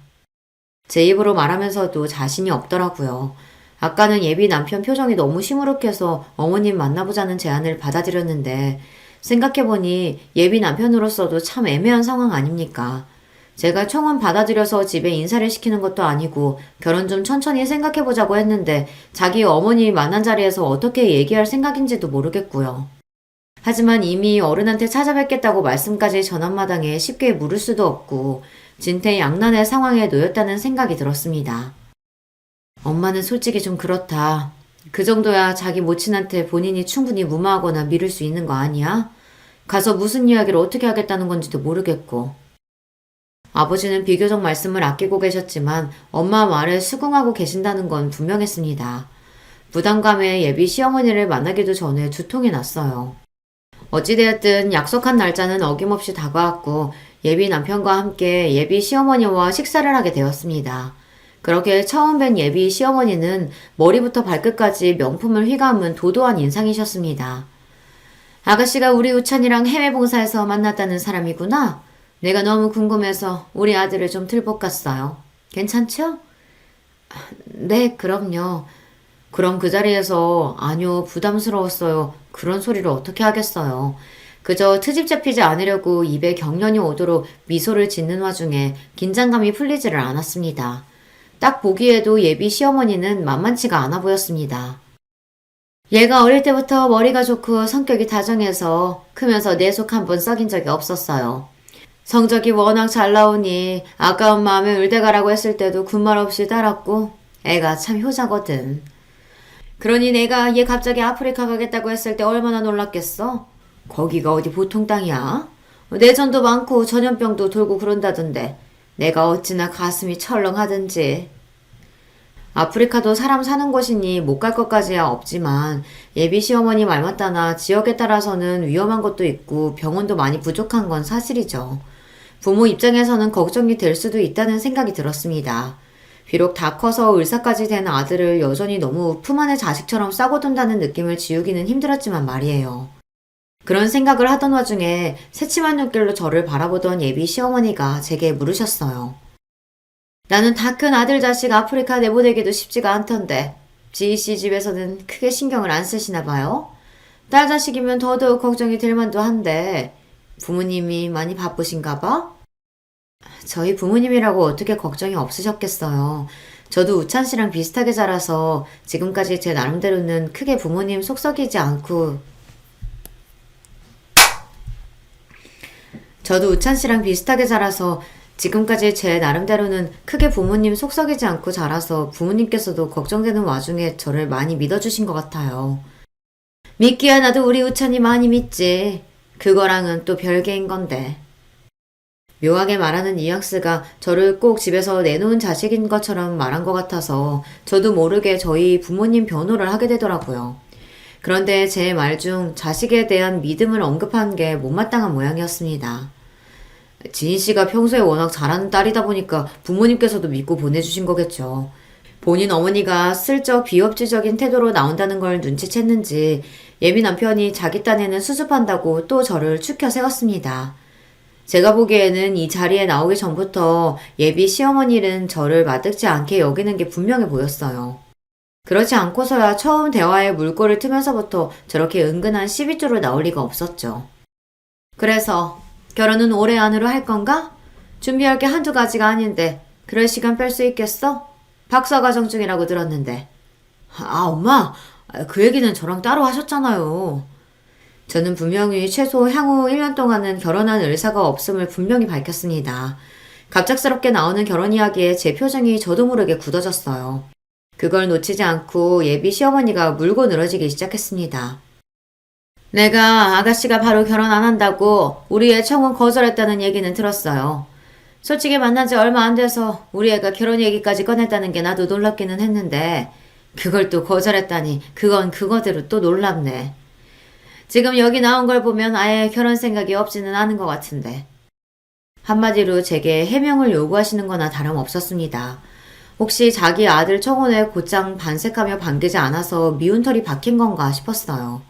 제 입으로 말하면서도 자신이 없더라고요. 아까는 예비 남편 표정이 너무 시무룩해서 어머님 만나보자는 제안을 받아들였는데 생각해보니 예비 남편으로서도 참 애매한 상황 아닙니까? 제가 청혼 받아들여서 집에 인사를 시키는 것도 아니고 결혼 좀 천천히 생각해보자고 했는데 자기 어머니 만난 자리에서 어떻게 얘기할 생각인지도 모르겠고요. 하지만 이미 어른한테 찾아뵙겠다고 말씀까지 전한마당에 쉽게 물을 수도 없고 진퇴양난의 상황에 놓였다는 생각이 들었습니다. 엄마는 솔직히 좀 그렇다. 그 정도야 자기 모친한테 본인이 충분히 무마하거나 미룰 수 있는 거 아니야? 가서 무슨 이야기를 어떻게 하겠다는 건지도 모르겠고. 아버지는 비교적 말씀을 아끼고 계셨지만 엄마 말에 수긍하고 계신다는 건 분명했습니다. 부담감에 예비 시어머니를 만나기도 전에 두통이 났어요. 어찌되었든 약속한 날짜는 어김없이 다가왔고 예비 남편과 함께 예비 시어머니와 식사를 하게 되었습니다. 그렇게 처음 뵌 예비 시어머니는 머리부터 발끝까지 명품을 휘감은 도도한 인상이셨습니다. 아가씨가 우리 우찬이랑 해외 봉사에서 만났다는 사람이구나. 내가 너무 궁금해서 우리 아들을 좀 들볶았어요. 괜찮죠? 네, 그럼요. 그럼 그 자리에서 아니요, 부담스러웠어요. 그런 소리를 어떻게 하겠어요. 그저 트집 잡히지 않으려고 입에 경련이 오도록 미소를 짓는 와중에 긴장감이 풀리지를 않았습니다. 딱 보기에도 예비 시어머니는 만만치가 않아 보였습니다. 얘가 어릴 때부터 머리가 좋고 성격이 다정해서 크면서 내 속 한 번 썩인 적이 없었어요. 성적이 워낙 잘 나오니 아까운 마음에 의대가라고 했을 때도 군말 없이 따랐고 애가 참 효자거든. 그러니 내가 얘 갑자기 아프리카 가겠다고 했을 때 얼마나 놀랐겠어? 거기가 어디 보통 땅이야? 내전도 많고 전염병도 돌고 그런다던데 내가 어찌나 가슴이 철렁하든지. 아프리카도 사람 사는 곳이니 못 갈 것까지야 없지만 예비 시어머니 말 맞다나 지역에 따라서는 위험한 것도 있고 병원도 많이 부족한 건 사실이죠. 부모 입장에서는 걱정이 될 수도 있다는 생각이 들었습니다. 비록 다 커서 의사까지 된 아들을 여전히 너무 품 안의 자식처럼 싸고 둔다는 느낌을 지우기는 힘들었지만 말이에요. 그런 생각을 하던 와중에 새침한 눈길로 저를 바라보던 예비 시어머니가 제게 물으셨어요. 나는 다 큰 아들 자식 아프리카 내보내기도 쉽지가 않던데 지희 씨 집에서는 크게 신경을 안 쓰시나 봐요? 딸 자식이면 더더욱 걱정이 될 만도 한데 부모님이 많이 바쁘신가 봐? 저희 부모님이라고 어떻게 걱정이 없으셨겠어요. 저도 우찬 씨랑 비슷하게 자라서 지금까지 제 나름대로는 크게 부모님 속썩이지 않고 저도 우찬 씨랑 비슷하게 자라서 지금까지 제 나름대로는 크게 부모님 속썩이지 않고 자라서 부모님께서도 걱정되는 와중에 저를 많이 믿어주신 것 같아요. 믿기야 나도 우리 우찬이 많이 믿지. 그거랑은 또 별개인 건데. 묘하게 말하는 뉘앙스가 저를 꼭 집에서 내놓은 자식인 것처럼 말한 것 같아서 저도 모르게 저희 부모님 변호를 하게 되더라고요. 그런데 제 말 중 자식에 대한 믿음을 언급한 게 못마땅한 모양이었습니다. 지인 씨가 평소에 워낙 잘하는 딸이다 보니까 부모님께서도 믿고 보내주신 거겠죠. 본인 어머니가 슬쩍 비협조적인 태도로 나온다는 걸 눈치챘는지 예비 남편이 자기 딴에는 수습한다고 또 저를 추켜 세웠습니다. 제가 보기에는 이 자리에 나오기 전부터 예비 시어머니는 저를 마뜩지 않게 여기는 게 분명해 보였어요. 그렇지 않고서야 처음 대화에 물꼬를 트면서부터 저렇게 은근한 시비조로 나올 리가 없었죠. 그래서 결혼은 올해 안으로 할 건가? 준비할 게 한두 가지가 아닌데 그럴 시간 뺄 수 있겠어? 박사과정 중이라고 들었는데. 엄마, 그 얘기는 저랑 따로 하셨잖아요. 저는 분명히 최소 향후 1년 동안은 결혼할 의사가 없음을 분명히 밝혔습니다. 갑작스럽게 나오는 결혼 이야기에 제 표정이 저도 모르게 굳어졌어요. 그걸 놓치지 않고 예비 시어머니가 물고 늘어지기 시작했습니다. 내가 아가씨가 바로 결혼 안 한다고 우리 애 청혼 거절했다는 얘기는 들었어요. 솔직히 만난 지 얼마 안 돼서 우리 애가 결혼 얘기까지 꺼냈다는 게 나도 놀랍기는 했는데 그걸 또 거절했다니 그건 그거대로 또 놀랍네. 지금 여기 나온 걸 보면 아예 결혼 생각이 없지는 않은 것 같은데. 한마디로 제게 해명을 요구하시는 거나 다름없었습니다. 혹시 자기 아들 청혼에 곧장 반색하며 반기지 않아서 미운 털이 박힌 건가 싶었어요.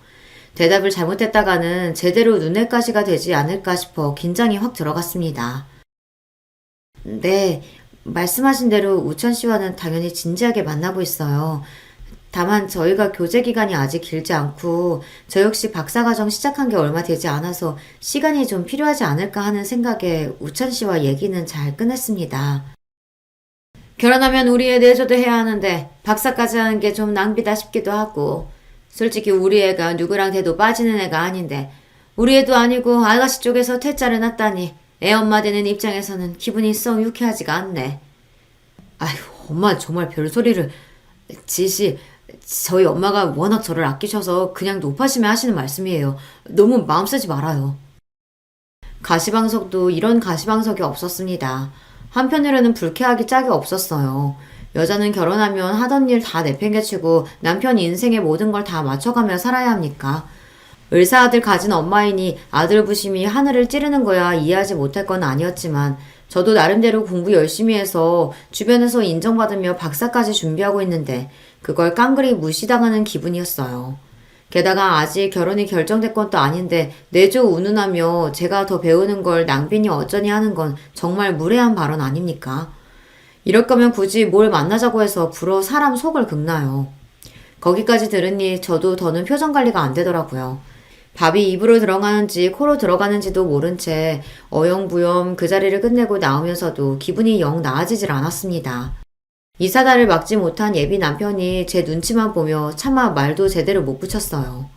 대답을 잘못했다가는 제대로 눈엣 가시가 되지 않을까 싶어 긴장이 확 들어갔습니다. 네, 말씀하신 대로 우천 씨와는 당연히 진지하게 만나고 있어요. 다만 저희가 교제 기간이 아직 길지 않고 저 역시 박사과정 시작한 게 얼마 되지 않아서 시간이 좀 필요하지 않을까 하는 생각에 우천 씨와 얘기는 잘 끝냈습니다. 결혼하면 우리 애 내조도 해야 하는데 박사까지 하는 게 좀 낭비다 싶기도 하고 솔직히 우리 애가 누구랑 대도 빠지는 애가 아닌데 우리 애도 아니고 아가씨 쪽에서 퇴짜를 놨다니 애 엄마 되는 입장에서는 기분이 썩 유쾌하지가 않네. 아휴, 엄마 정말 별소리를. 지씨, 저희 엄마가 워낙 저를 아끼셔서 그냥 높아심에 하시는 말씀이에요. 너무 마음 쓰지 말아요. 가시방석도 이런 가시방석이 없었습니다. 한편으로는 불쾌하기 짝이 없었어요. 여자는 결혼하면 하던 일 다 내팽개치고 남편 인생의 모든 걸 다 맞춰가며 살아야 합니까? 을사 아들 가진 엄마이니 아들 부심이 하늘을 찌르는 거야 이해하지 못할 건 아니었지만 저도 나름대로 공부 열심히 해서 주변에서 인정받으며 박사까지 준비하고 있는데 그걸 깡그리 무시당하는 기분이었어요. 게다가 아직 결혼이 결정된 것도 아닌데 내조 운운하며 제가 더 배우는 걸 낭비니 어쩌니 하는 건 정말 무례한 발언 아닙니까? 이럴 거면 굳이 뭘 만나자고 해서 불어 사람 속을 긁나요. 거기까지 들으니 저도 더는 표정 관리가 안 되더라고요. 밥이 입으로 들어가는지 코로 들어가는지도 모른 채 어영부영 그 자리를 끝내고 나오면서도 기분이 영 나아지질 않았습니다. 이 사달을 막지 못한 예비 남편이 제 눈치만 보며 차마 말도 제대로 못 붙였어요.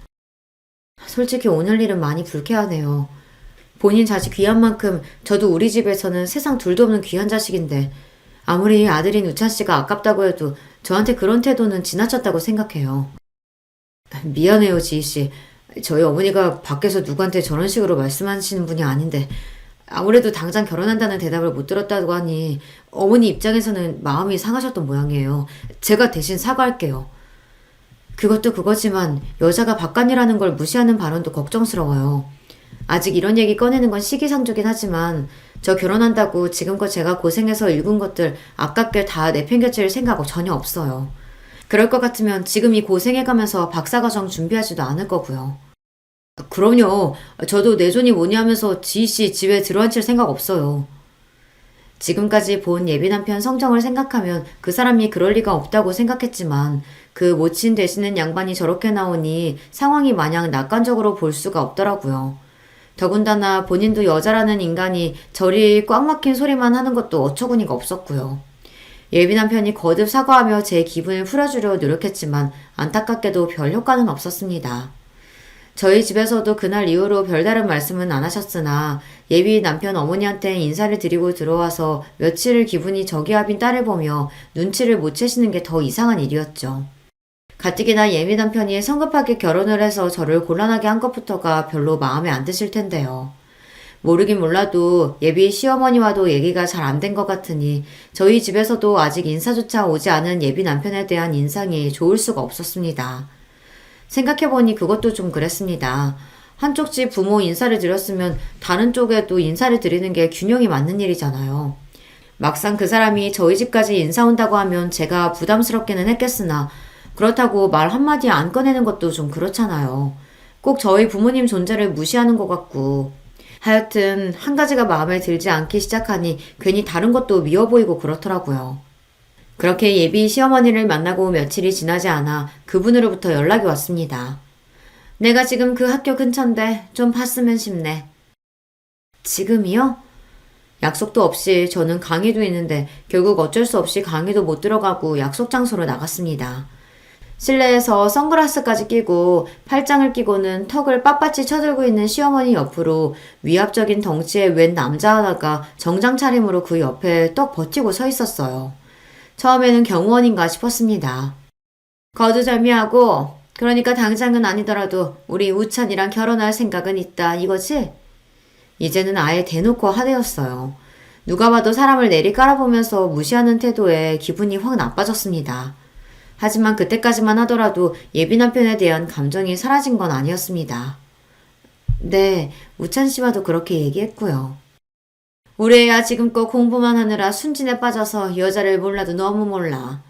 솔직히 오늘 일은 많이 불쾌하네요. 본인 자식 귀한 만큼 저도 우리 집에서는 세상 둘도 없는 귀한 자식인데 아무리 아들인 우찬 씨가 아깝다고 해도 저한테 그런 태도는 지나쳤다고 생각해요. 미안해요, 지희 씨. 저희 어머니가 밖에서 누구한테 저런 식으로 말씀하시는 분이 아닌데 아무래도 당장 결혼한다는 대답을 못 들었다고 하니 어머니 입장에서는 마음이 상하셨던 모양이에요. 제가 대신 사과할게요. 그것도 그거지만 여자가 바깥이라는 걸 무시하는 발언도 걱정스러워요. 아직 이런 얘기 꺼내는 건 시기상조긴 하지만 저 결혼한다고 지금껏 제가 고생해서 읽은 것들 아깝게 다 내팽개칠 생각 전혀 없어요. 그럴 것 같으면 지금 이 고생해가면서 박사과정 준비하지도 않을 거고요. 그럼요. 저도 내존이 뭐니 하면서 지희씨 집에 들어앉힐 생각 없어요. 지금까지 본 예비 남편 성정을 생각하면 그 사람이 그럴 리가 없다고 생각했지만 그 모친 되시는 양반이 저렇게 나오니 상황이 마냥 낙관적으로 볼 수가 없더라고요. 더군다나 본인도 여자라는 인간이 저리 꽉 막힌 소리만 하는 것도 어처구니가 없었고요. 예비 남편이 거듭 사과하며 제 기분을 풀어주려 노력했지만 안타깝게도 별 효과는 없었습니다. 저희 집에서도 그날 이후로 별다른 말씀은 안 하셨으나 예비 남편 어머니한테 인사를 드리고 들어와서 며칠을 기분이 저기압인 딸을 보며 눈치를 못 채시는 게 더 이상한 일이었죠. 가뜩이나 예비 남편이 성급하게 결혼을 해서 저를 곤란하게 한 것부터가 별로 마음에 안 드실 텐데요. 모르긴 몰라도 예비 시어머니와도 얘기가 잘 안 된 것 같으니 저희 집에서도 아직 인사조차 오지 않은 예비 남편에 대한 인상이 좋을 수가 없었습니다. 생각해보니 그것도 좀 그랬습니다. 한쪽 집 부모 인사를 드렸으면 다른 쪽에도 인사를 드리는 게 균형이 맞는 일이잖아요. 막상 그 사람이 저희 집까지 인사 온다고 하면 제가 부담스럽기는 했겠으나 그렇다고 말 한마디 안 꺼내는 것도 좀 그렇잖아요. 꼭 저희 부모님 존재를 무시하는 것 같고 하여튼 한 가지가 마음에 들지 않기 시작하니 괜히 다른 것도 미워 보이고 그렇더라고요. 그렇게 예비 시어머니를 만나고 며칠이 지나지 않아 그분으로부터 연락이 왔습니다. 내가 지금 그 학교 근처인데 좀 봤으면 싶네. 지금이요? 약속도 없이 저는 강의도 있는데 결국 어쩔 수 없이 강의도 못 들어가고 약속 장소로 나갔습니다. 실내에서 선글라스까지 끼고 팔짱을 끼고는 턱을 빳빳이 쳐들고 있는 시어머니 옆으로 위압적인 덩치의 웬 남자 하나가 정장 차림으로 그 옆에 떡 버티고 서 있었어요. 처음에는 경호원인가 싶었습니다. 거두절미하고 그러니까 당장은 아니더라도 우리 우찬이랑 결혼할 생각은 있다 이거지? 이제는 아예 대놓고 하대였어요. 누가 봐도 사람을 내리 깔아보면서 무시하는 태도에 기분이 확 나빠졌습니다. 하지만 그때까지만 하더라도 예비 남편에 대한 감정이 사라진 건 아니었습니다. 네, 우찬 씨와도 그렇게 얘기했고요. 우리 애야 지금껏 공부만 하느라 순진에 빠져서 여자를 몰라도 너무 몰라.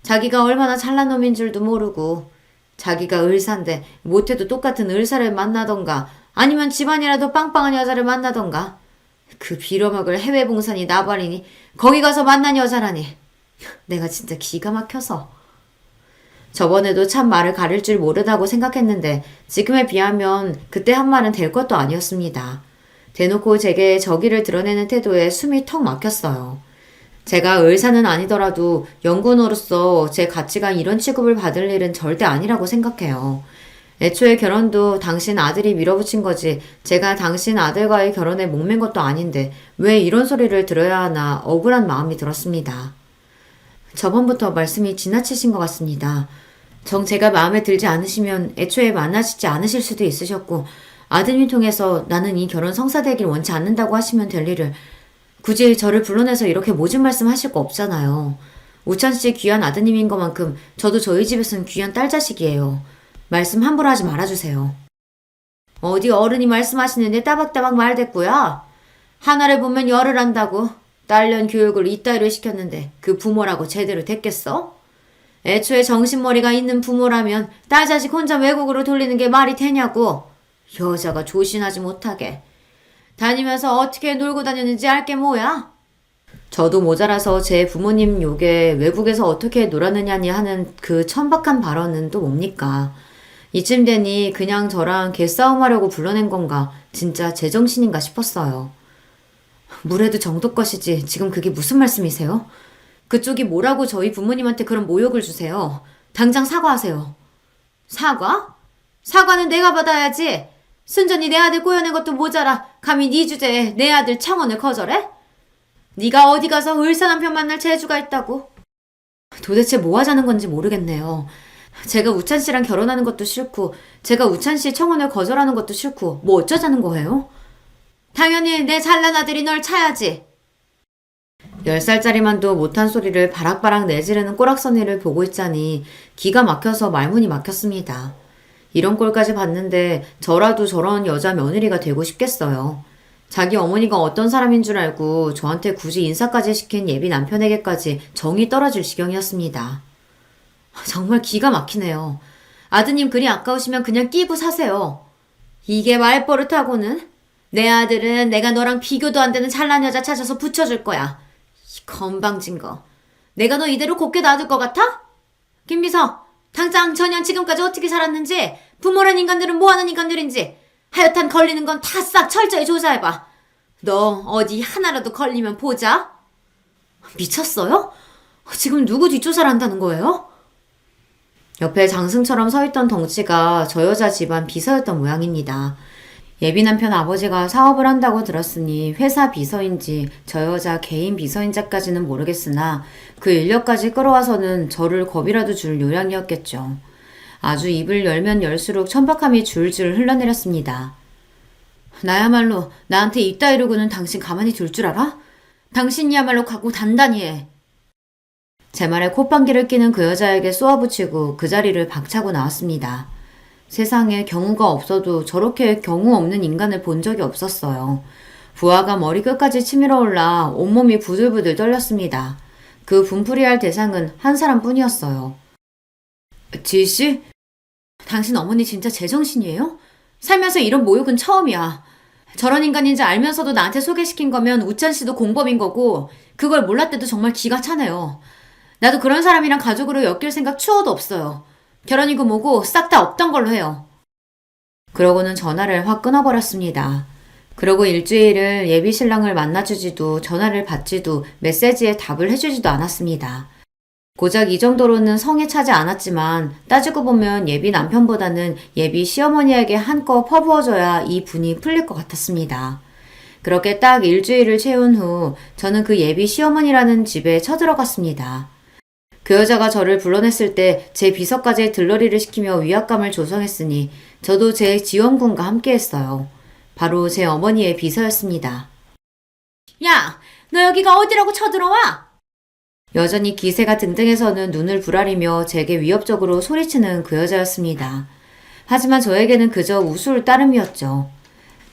자기가 얼마나 잘난 놈인 줄도 모르고 자기가 의사인데 못해도 똑같은 의사를 만나던가 아니면 집안이라도 빵빵한 여자를 만나던가 그 빌어먹을 해외 봉산이 나발이니 거기 가서 만난 여자라니 내가 진짜 기가 막혀서 저번에도 참 말을 가릴 줄 모르다고 생각했는데 지금에 비하면 그때 한 말은 될 것도 아니었습니다. 대놓고 제게 저기를 드러내는 태도에 숨이 턱 막혔어요. 제가 의사는 아니더라도 연구원으로서 제 가치가 이런 취급을 받을 일은 절대 아니라고 생각해요. 애초에 결혼도 당신 아들이 밀어붙인 거지 제가 당신 아들과의 결혼에 목맨 것도 아닌데 왜 이런 소리를 들어야 하나 억울한 마음이 들었습니다. 저번부터 말씀이 지나치신 것 같습니다. 정 제가 마음에 들지 않으시면 애초에 만나시지 않으실 수도 있으셨고 아드님 통해서 나는 이 결혼 성사되길 원치 않는다고 하시면 될 일을 굳이 저를 불러내서 이렇게 모진 말씀 하실 거 없잖아요. 우찬 씨 귀한 아드님인 것만큼 저도 저희 집에서는 귀한 딸 자식이에요. 말씀 함부로 하지 말아주세요. 어디 어른이 말씀하시는데 따박따박 말댔고요. 하나를 보면 열을 한다고 딸년 교육을 이따위로 시켰는데 그 부모라고 제대로 됐겠어? 애초에 정신머리가 있는 부모라면 딸 자식 혼자 외국으로 돌리는 게 말이 되냐고. 여자가 조신하지 못하게. 다니면서 어떻게 놀고 다녔는지 알게 뭐야? 저도 모자라서 제 부모님 욕에 외국에서 어떻게 놀았느냐니 하는 그 천박한 발언은 또 뭡니까? 이쯤 되니 그냥 저랑 개싸움하려고 불러낸 건가 진짜 제정신인가 싶었어요. 물에도 정도 것이지 지금 그게 무슨 말씀이세요? 그쪽이 뭐라고 저희 부모님한테 그런 모욕을 주세요. 당장 사과하세요. 사과? 사과는 내가 받아야지. 순전히 내 아들 꼬여낸 것도 모자라 감히 네 주제에 내 아들 청혼을 거절해? 네가 어디 가서 의사 남편 만날 재주가 있다고? 도대체 뭐 하자는 건지 모르겠네요. 제가 우찬 씨랑 결혼하는 것도 싫고 제가 우찬 씨 청혼을 거절하는 것도 싫고 뭐 어쩌자는 거예요? 당연히 내 잘난 아들이 널 차야지. 10살짜리만도 못한 소리를 바락바락 내지르는 꼬락서니를 보고 있자니 기가 막혀서 말문이 막혔습니다. 이런 꼴까지 봤는데 저라도 저런 여자 며느리가 되고 싶겠어요. 자기 어머니가 어떤 사람인 줄 알고 저한테 굳이 인사까지 시킨 예비 남편에게까지 정이 떨어질 지경이었습니다. 정말 기가 막히네요. 아드님 그리 아까우시면 그냥 끼고 사세요. 이게 말버릇하고는 내 아들은 내가 너랑 비교도 안 되는 잘난 여자 찾아서 붙여줄 거야. 이 건방진 거. 내가 너 이대로 곱게 놔둘 것 같아? 김비서, 당장 전현 지금까지 어떻게 살았는지, 부모란 인간들은 뭐하는 인간들인지 하여튼 걸리는 건 다 싹 철저히 조사해봐. 너 어디 하나라도 걸리면 보자. 미쳤어요? 지금 누구 뒷조사를 한다는 거예요? 옆에 장승처럼 서있던 덩치가 저 여자 집안 비서였던 모양입니다. 예비 남편 아버지가 사업을 한다고 들었으니 회사 비서인지 저 여자 개인 비서인지까지는 모르겠으나 그 인력까지 끌어와서는 저를 겁이라도 줄 요량이었겠죠. 아주 입을 열면 열수록 천박함이 줄줄 흘러내렸습니다. 나야말로 나한테 이따 이러고는 당신 가만히 둘 줄 알아? 당신이야말로 각오 단단히 해. 제 말에 콧방귀를 끼는 그 여자에게 쏘아붙이고 그 자리를 박차고 나왔습니다. 세상에 경우가 없어도 저렇게 경우 없는 인간을 본 적이 없었어요. 부하가 머리 끝까지 치밀어 올라 온몸이 부들부들 떨렸습니다. 그 분풀이할 대상은 한 사람뿐이었어요. 지희씨? 당신 어머니 진짜 제정신이에요? 살면서 이런 모욕은 처음이야. 저런 인간인지 알면서도 나한테 소개시킨 거면 우찬씨도 공범인 거고 그걸 몰랐대도 정말 기가 차네요. 나도 그런 사람이랑 가족으로 엮일 생각 추워도 없어요. 결혼이고 뭐고 싹 다 없던 걸로 해요. 그러고는 전화를 확 끊어버렸습니다. 그러고 일주일을 예비 신랑을 만나주지도 전화를 받지도 메시지에 답을 해주지도 않았습니다. 고작 이 정도로는 성에 차지 않았지만 따지고 보면 예비 남편보다는 예비 시어머니에게 한껏 퍼부어줘야 이 분이 풀릴 것 같았습니다. 그렇게 딱 일주일을 채운 후 저는 그 예비 시어머니라는 집에 쳐들어갔습니다. 그 여자가 저를 불러냈을 때 제 비서까지 들러리를 시키며 위압감을 조성했으니 저도 제 지원군과 함께했어요. 바로 제 어머니의 비서였습니다. 야, 너 여기가 어디라고 쳐들어와? 여전히 기세가 등등해서는 눈을 부라리며 제게 위협적으로 소리치는 그 여자였습니다. 하지만 저에게는 그저 우스울 따름이었죠.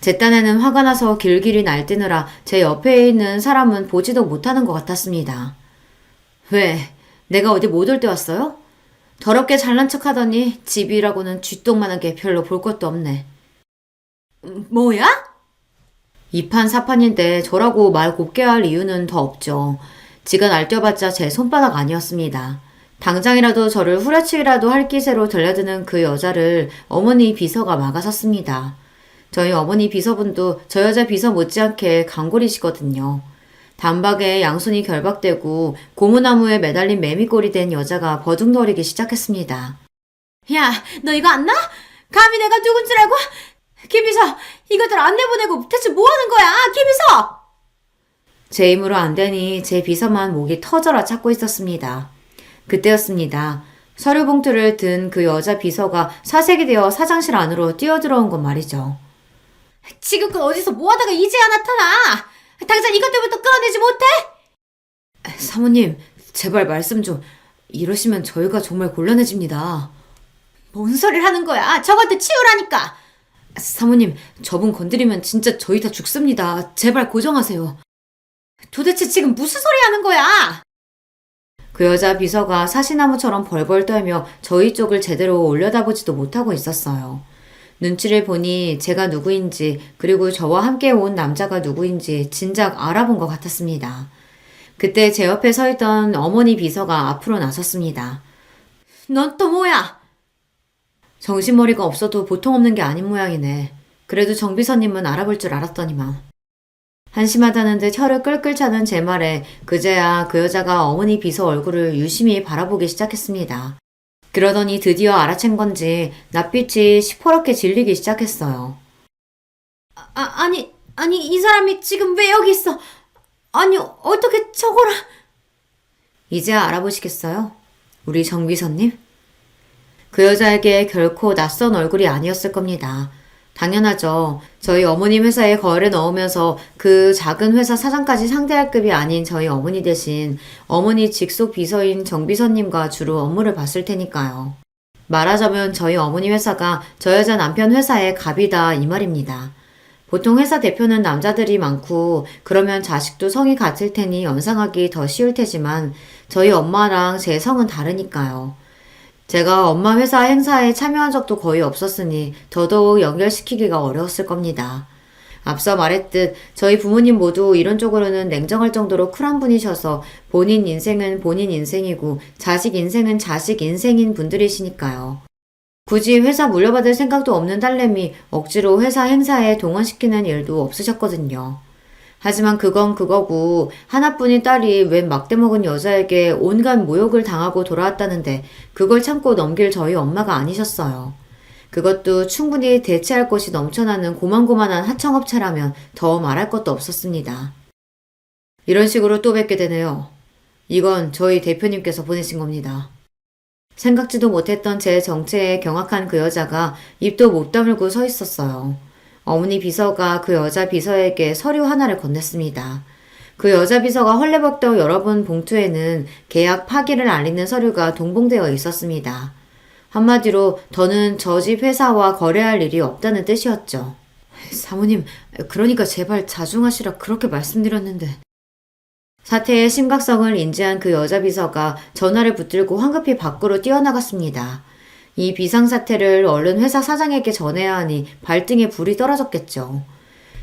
제 딴에는 화가 나서 길길이 날뛰느라 제 옆에 있는 사람은 보지도 못하는 것 같았습니다. 왜? 내가 어디 못 올 때 왔어요? 더럽게 잘난 척 하더니 집이라고는 쥐똥만하게 별로 볼 것도 없네. 뭐야? 이판사판인데 저라고 말 곱게 할 이유는 더 없죠. 지가 날뛰어봤자 제 손바닥 아니었습니다. 당장이라도 저를 후려치기라도 할 기세로 들려드는 그 여자를 어머니 비서가 막아섰습니다. 저희 어머니 비서분도 저 여자 비서 못지않게 강골이시거든요. 단박에 양손이 결박되고 고무나무에 매달린 매미꼴이 된 여자가 버둥거리기 시작했습니다. 야, 너 이거 안 나? 감히 내가 누군 줄 알고? 김비서, 이것들 안 내보내고 대체 뭐 하는 거야, 김비서! 제 힘으로 안 되니 제 비서만 목이 터져라 찾고 있었습니다. 그때였습니다. 서류 봉투를 든 그 여자 비서가 사색이 되어 사장실 안으로 뛰어들어온 건 말이죠. 지금껏 어디서 뭐 하다가 이제야 나타나! 당장 이것들부터 끌어내지 못해? 사모님, 제발 말씀 좀. 이러시면 저희가 정말 곤란해집니다. 뭔 소리를 하는 거야? 저것들 치우라니까! 사모님, 저분 건드리면 진짜 저희 다 죽습니다. 제발 고정하세요. 도대체 지금 무슨 소리 하는 거야? 그 여자 비서가 사시나무처럼 벌벌 떨며 저희 쪽을 제대로 올려다보지도 못하고 있었어요. 눈치를 보니 제가 누구인지 그리고 저와 함께 온 남자가 누구인지 진작 알아본 것 같았습니다. 그때 제 옆에 서 있던 어머니 비서가 앞으로 나섰습니다. 넌 또 뭐야? 정신머리가 없어도 보통 없는 게 아닌 모양이네. 그래도 정 비서님은 알아볼 줄 알았더니만. 한심하다는 듯 혀를 끌끌 차는 제 말에 그제야 그 여자가 어머니 비서 얼굴을 유심히 바라보기 시작했습니다. 그러더니 드디어 알아챈 건지 낯빛이 시퍼렇게 질리기 시작했어요. 아니, 이 사람이 지금 왜 여기 있어? 아니, 어떻게 저거라? 이제야 알아보시겠어요? 우리 정 비서님? 그 여자에게 결코 낯선 얼굴이 아니었을 겁니다. 당연하죠. 저희 어머님 회사에 거래를 넣으면서 그 작은 회사 사장까지 상대할 급이 아닌 저희 어머니 대신 어머니 직속 비서인 정 비서님과 주로 업무를 봤을 테니까요. 말하자면 저희 어머니 회사가 저 여자 남편 회사의 갑이다 이 말입니다. 보통 회사 대표는 남자들이 많고 그러면 자식도 성이 같을 테니 연상하기 더 쉬울 테지만 저희 엄마랑 제 성은 다르니까요. 제가 엄마 회사 행사에 참여한 적도 거의 없었으니 더더욱 연결시키기가 어려웠을 겁니다. 앞서 말했듯 저희 부모님 모두 이런 쪽으로는 냉정할 정도로 쿨한 분이셔서 본인 인생은 본인 인생이고 자식 인생은 자식 인생인 분들이시니까요. 굳이 회사 물려받을 생각도 없는 딸내미 억지로 회사 행사에 동원시키는 일도 없으셨거든요. 하지만 그건 그거고 하나뿐인 딸이 웬 막대먹은 여자에게 온갖 모욕을 당하고 돌아왔다는데 그걸 참고 넘길 저희 엄마가 아니셨어요. 그것도 충분히 대체할 것이 넘쳐나는 고만고만한 하청업체라면 더 말할 것도 없었습니다. 이런 식으로 또 뵙게 되네요. 이건 저희 대표님께서 보내신 겁니다. 생각지도 못했던 제 정체에 경악한 그 여자가 입도 못 다물고 서 있었어요. 어머니 비서가 그 여자 비서에게 서류 하나를 건넸습니다. 그 여자 비서가 헐레벌떡 열어본 봉투에는 계약 파기를 알리는 서류가 동봉되어 있었습니다. 한마디로 더는 저 집 회사와 거래할 일이 없다는 뜻이었죠. 사모님, 그러니까 제발 자중하시라 그렇게 말씀드렸는데. 사태의 심각성을 인지한 그 여자 비서가 전화를 붙들고 황급히 밖으로 뛰어나갔습니다. 이 비상사태를 얼른 회사 사장에게 전해야 하니 발등에 불이 떨어졌겠죠.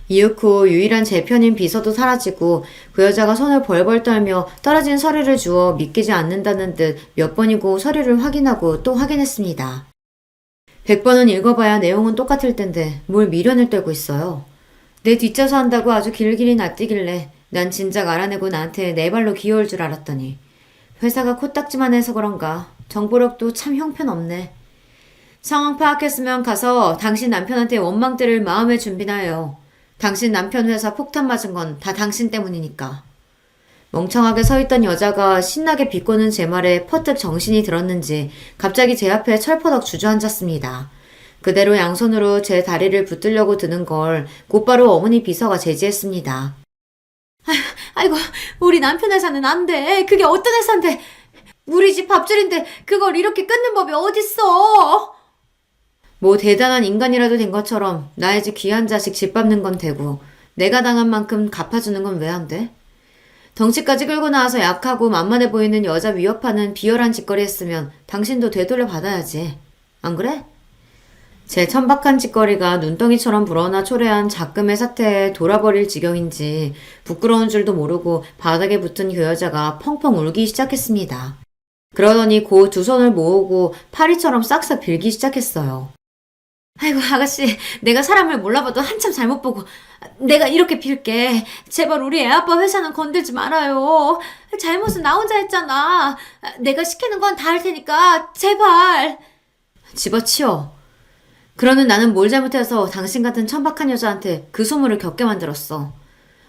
이윽 후 유일한 제 편인 비서도 사라지고 그 여자가 손을 벌벌 떨며 떨어진 서류를 주어 믿기지 않는다는 듯 몇 번이고 서류를 확인하고 또 확인했습니다. 100번은 읽어봐야 내용은 똑같을 텐데 뭘 미련을 떨고 있어요. 내 뒷좌서 한다고 아주 길길이 놔뛰길래 난 진작 알아내고 나한테 내 발로 기어올 줄 알았더니 회사가 코딱지만 해서 그런가 정보력도 참 형편없네. 상황 파악했으면 가서 당신 남편한테 원망 들을 마음의 준비나 해요. 당신 남편 회사 폭탄 맞은 건 다 당신 때문이니까. 멍청하게 서있던 여자가 신나게 비꼬는 제 말에 퍼뜩 정신이 들었는지 갑자기 제 앞에 철퍼덕 주저앉았습니다. 그대로 양손으로 제 다리를 붙들려고 드는 걸 곧바로 어머니 비서가 제지했습니다. 아이고, 우리 남편 회사는 안 돼. 그게 어떤 회사인데. 우리 집 밥줄인데 그걸 이렇게 끊는 법이 어딨어. 뭐 대단한 인간이라도 된 것처럼 나의 집 귀한 자식 짓밟는 건 되고 내가 당한 만큼 갚아주는 건 왜 안 돼? 덩치까지 끌고 나와서 약하고 만만해 보이는 여자 위협하는 비열한 짓거리 했으면 당신도 되돌려 받아야지. 안 그래? 제 천박한 짓거리가 눈덩이처럼 불어나 초래한 작금의 사태에 돌아버릴 지경인지 부끄러운 줄도 모르고 바닥에 붙은 그 여자가 펑펑 울기 시작했습니다. 그러더니 고 두 손을 모으고 파리처럼 싹싹 빌기 시작했어요. 아이고 아가씨, 내가 사람을 몰라봐도 한참 잘못 보고 내가 이렇게 빌게. 제발 우리 애아빠 회사는 건들지 말아요. 잘못은 나 혼자 했잖아. 내가 시키는 건 다 할 테니까 제발. 집어치워. 그러는 나는 뭘 잘못해서 당신 같은 천박한 여자한테 그 소문을 겪게 만들었어.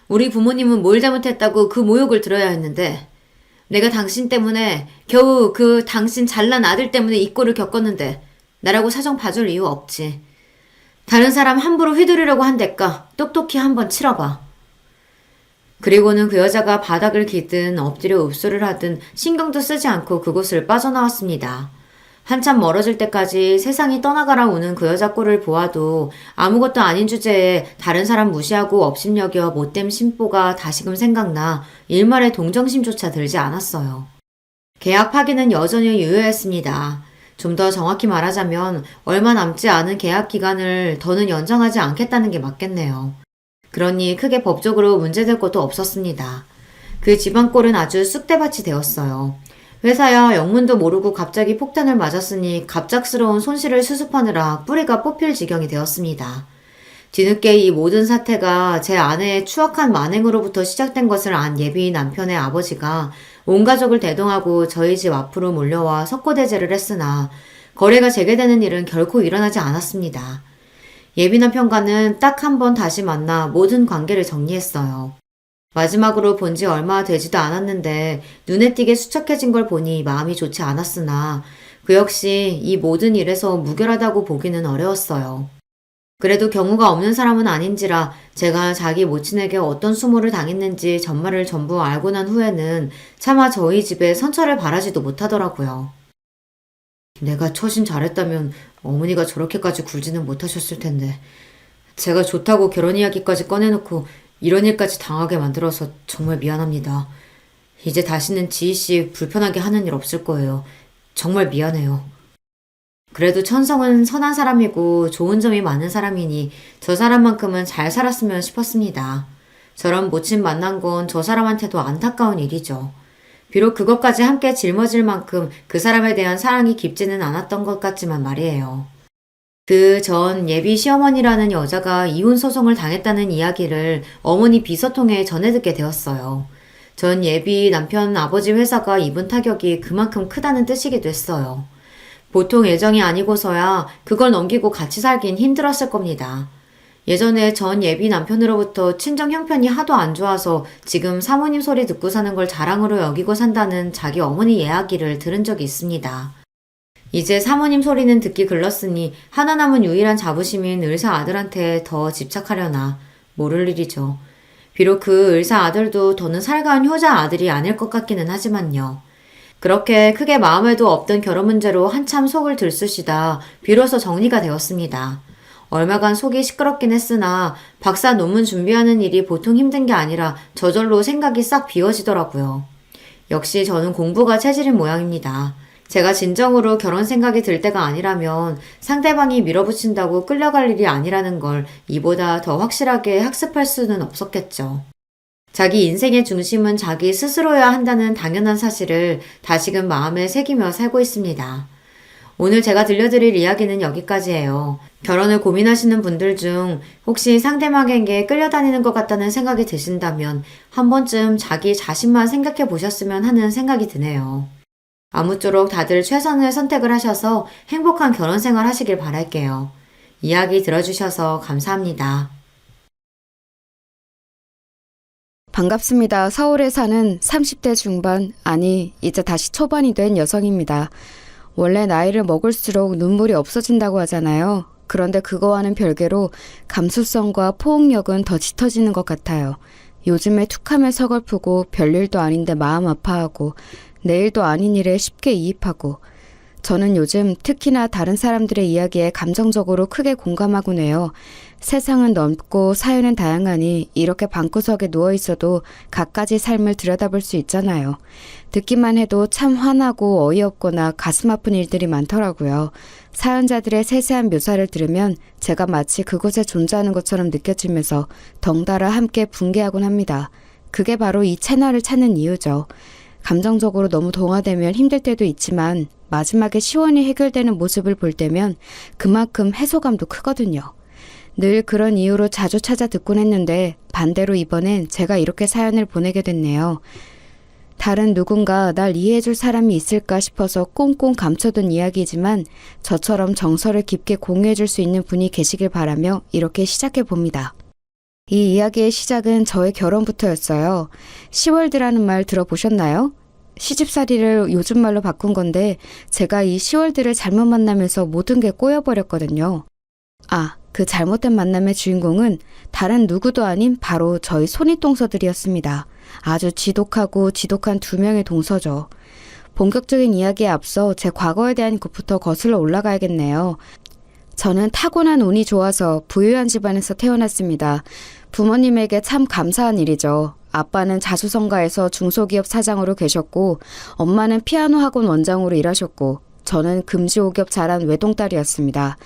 우리 부모님은 뭘 잘못했다고 그 모욕을 들어야 했는데 내가 당신 때문에 겨우 그 당신 잘난 아들 때문에 이 꼴을 겪었는데 나라고 사정 봐줄 이유 없지. 다른 사람 함부로 휘두르려고 한댔까 똑똑히 한번 치러봐. 그리고는 그 여자가 바닥을 기든 엎드려 읍소를 하든 신경도 쓰지 않고 그곳을 빠져나왔습니다. 한참 멀어질 때까지 세상이 떠나가라 우는 그 여자 꼴을 보아도 아무것도 아닌 주제에 다른 사람 무시하고 업심여겨 못됨 심보가 다시금 생각나 일말의 동정심조차 들지 않았어요. 계약 파기는 여전히 유효했습니다. 좀 더 정확히 말하자면 얼마 남지 않은 계약 기간을 더는 연장하지 않겠다는 게 맞겠네요. 그러니 크게 법적으로 문제될 것도 없었습니다. 그 집안 꼴은 아주 쑥대밭이 되었어요. 회사야 영문도 모르고 갑자기 폭탄을 맞았으니 갑작스러운 손실을 수습하느라 뿌리가 뽑힐 지경이 되었습니다. 뒤늦게 이 모든 사태가 제 아내의 추악한 만행으로부터 시작된 것을 안 예비 남편의 아버지가 온 가족을 대동하고 저희 집 앞으로 몰려와 석고대죄를 했으나 거래가 재개되는 일은 결코 일어나지 않았습니다. 예비 남편과는 딱 한 번 다시 만나 모든 관계를 정리했어요. 마지막으로 본 지 얼마 되지도 않았는데 눈에 띄게 수척해진 걸 보니 마음이 좋지 않았으나 그 역시 이 모든 일에서 무결하다고 보기는 어려웠어요. 그래도 경우가 없는 사람은 아닌지라 제가 자기 모친에게 어떤 수모를 당했는지 전말을 전부 알고 난 후에는 차마 저희 집에 선처를 바라지도 못하더라고요. 내가 처신 잘했다면 어머니가 저렇게까지 굴지는 못하셨을 텐데 제가 좋다고 결혼 이야기까지 꺼내놓고 이런 일까지 당하게 만들어서 정말 미안합니다. 이제 다시는 지희씨 불편하게 하는 일 없을 거예요. 정말 미안해요. 그래도 천성은 선한 사람이고 좋은 점이 많은 사람이니 저 사람만큼은 잘 살았으면 싶었습니다. 저런 모친 만난 건 저 사람한테도 안타까운 일이죠. 비록 그것까지 함께 짊어질 만큼 그 사람에 대한 사랑이 깊지는 않았던 것 같지만 말이에요. 그 전 예비 시어머니라는 여자가 이혼 소송을 당했다는 이야기를 어머니 비서 통해 전해 듣게 되었어요. 전 예비 남편 아버지 회사가 입은 타격이 그만큼 크다는 뜻이기도 했어요. 보통 애정이 아니고서야 그걸 넘기고 같이 살긴 힘들었을 겁니다. 예전에 전 예비 남편으로부터 친정 형편이 하도 안 좋아서 지금 사모님 소리 듣고 사는 걸 자랑으로 여기고 산다는 자기 어머니 이야기를 들은 적이 있습니다. 이제 사모님 소리는 듣기 글렀으니 하나 남은 유일한 자부심인 의사 아들한테 더 집착하려나. 모를 일이죠. 비록 그 의사 아들도 더는 살가운 효자 아들이 아닐 것 같기는 하지만요. 그렇게 크게 마음에도 없던 결혼 문제로 한참 속을 들쑤시다 비로소 정리가 되었습니다. 얼마간 속이 시끄럽긴 했으나 박사 논문 준비하는 일이 보통 힘든 게 아니라 저절로 생각이 싹 비워지더라고요. 역시 저는 공부가 체질인 모양입니다. 제가 진정으로 결혼 생각이 들 때가 아니라면 상대방이 밀어붙인다고 끌려갈 일이 아니라는 걸 이보다 더 확실하게 학습할 수는 없었겠죠. 자기 인생의 중심은 자기 스스로여야 한다는 당연한 사실을 다시금 마음에 새기며 살고 있습니다. 오늘 제가 들려드릴 이야기는 여기까지예요. 결혼을 고민하시는 분들 중 혹시 상대방에게 끌려다니는 것 같다는 생각이 드신다면 한 번쯤 자기 자신만 생각해 보셨으면 하는 생각이 드네요. 아무쪼록 다들 최선의 선택을 하셔서 행복한 결혼 생활 하시길 바랄게요. 이야기 들어주셔서 감사합니다. 반갑습니다. 서울에 사는 30대 중반, 아니 이제 다시 초반이 된 여성입니다. 원래 나이를 먹을수록 눈물이 없어진다고 하잖아요. 그런데 그거와는 별개로 감수성과 포옹력은 더 짙어지는 것 같아요. 요즘에 툭하면 서글프고 별일도 아닌데 마음 아파하고 내일도 아닌 일에 쉽게 이입하고 저는 요즘 특히나 다른 사람들의 이야기에 감정적으로 크게 공감하곤 해요. 세상은 넓고 사연은 다양하니 이렇게 방구석에 누워있어도 갖가지 삶을 들여다볼 수 있잖아요. 듣기만 해도 참 화나고 어이없거나 가슴 아픈 일들이 많더라고요. 사연자들의 세세한 묘사를 들으면 제가 마치 그곳에 존재하는 것처럼 느껴지면서 덩달아 함께 붕괴하곤 합니다. 그게 바로 이 채널을 찾는 이유죠. 감정적으로 너무 동화되면 힘들 때도 있지만 마지막에 시원히 해결되는 모습을 볼 때면 그만큼 해소감도 크거든요. 늘 그런 이유로 자주 찾아 듣곤 했는데 반대로 이번엔 제가 이렇게 사연을 보내게 됐네요. 다른 누군가 날 이해해줄 사람이 있을까 싶어서 꽁꽁 감춰둔 이야기지만 저처럼 정서를 깊게 공유해줄 수 있는 분이 계시길 바라며 이렇게 시작해봅니다. 이 이야기의 시작은 저의 결혼부터였어요. 시월드라는 말 들어보셨나요? 시집살이를 요즘 말로 바꾼 건데 제가 이 시월드를 잘못 만나면서 모든 게 꼬여버렸거든요. 그 잘못된 만남의 주인공은 다른 누구도 아닌 바로 저희 손윗동서들이었습니다. 아주 지독한 두 명의 동서죠. 본격적인 이야기에 앞서 제 과거에 대한 것부터 거슬러 올라가야겠네요. 저는 타고난 운이 좋아서 부유한 집안에서 태어났습니다. 부모님에게 참 감사한 일이죠. 아빠는 자수성가에서 중소기업 사장으로 계셨고 엄마는 피아노 학원 원장으로 일하셨고 저는 금지옥엽 자란 외동딸이었습니다.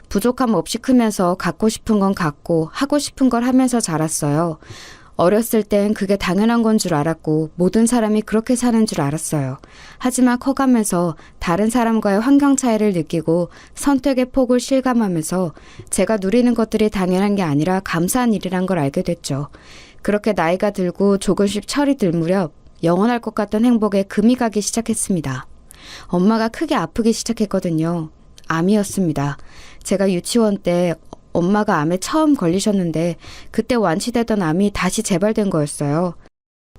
부족함 없이 크면서 갖고 싶은 건 갖고 하고 싶은 걸 하면서 자랐어요. 어렸을 땐 그게 당연한 건 줄 알았고 모든 사람이 그렇게 사는 줄 알았어요. 하지만 커가면서 다른 사람과의 환경 차이를 느끼고 선택의 폭을 실감하면서 제가 누리는 것들이 당연한 게 아니라 감사한 일이란 걸 알게 됐죠. 그렇게 나이가 들고 조금씩 철이 들 무렵 영원할 것 같던 행복에 금이 가기 시작했습니다. 엄마가 크게 아프기 시작했거든요. 암이었습니다. 제가 유치원 때 엄마가 암에 처음 걸리셨는데 그때 완치되던 암이 다시 재발된 거였어요.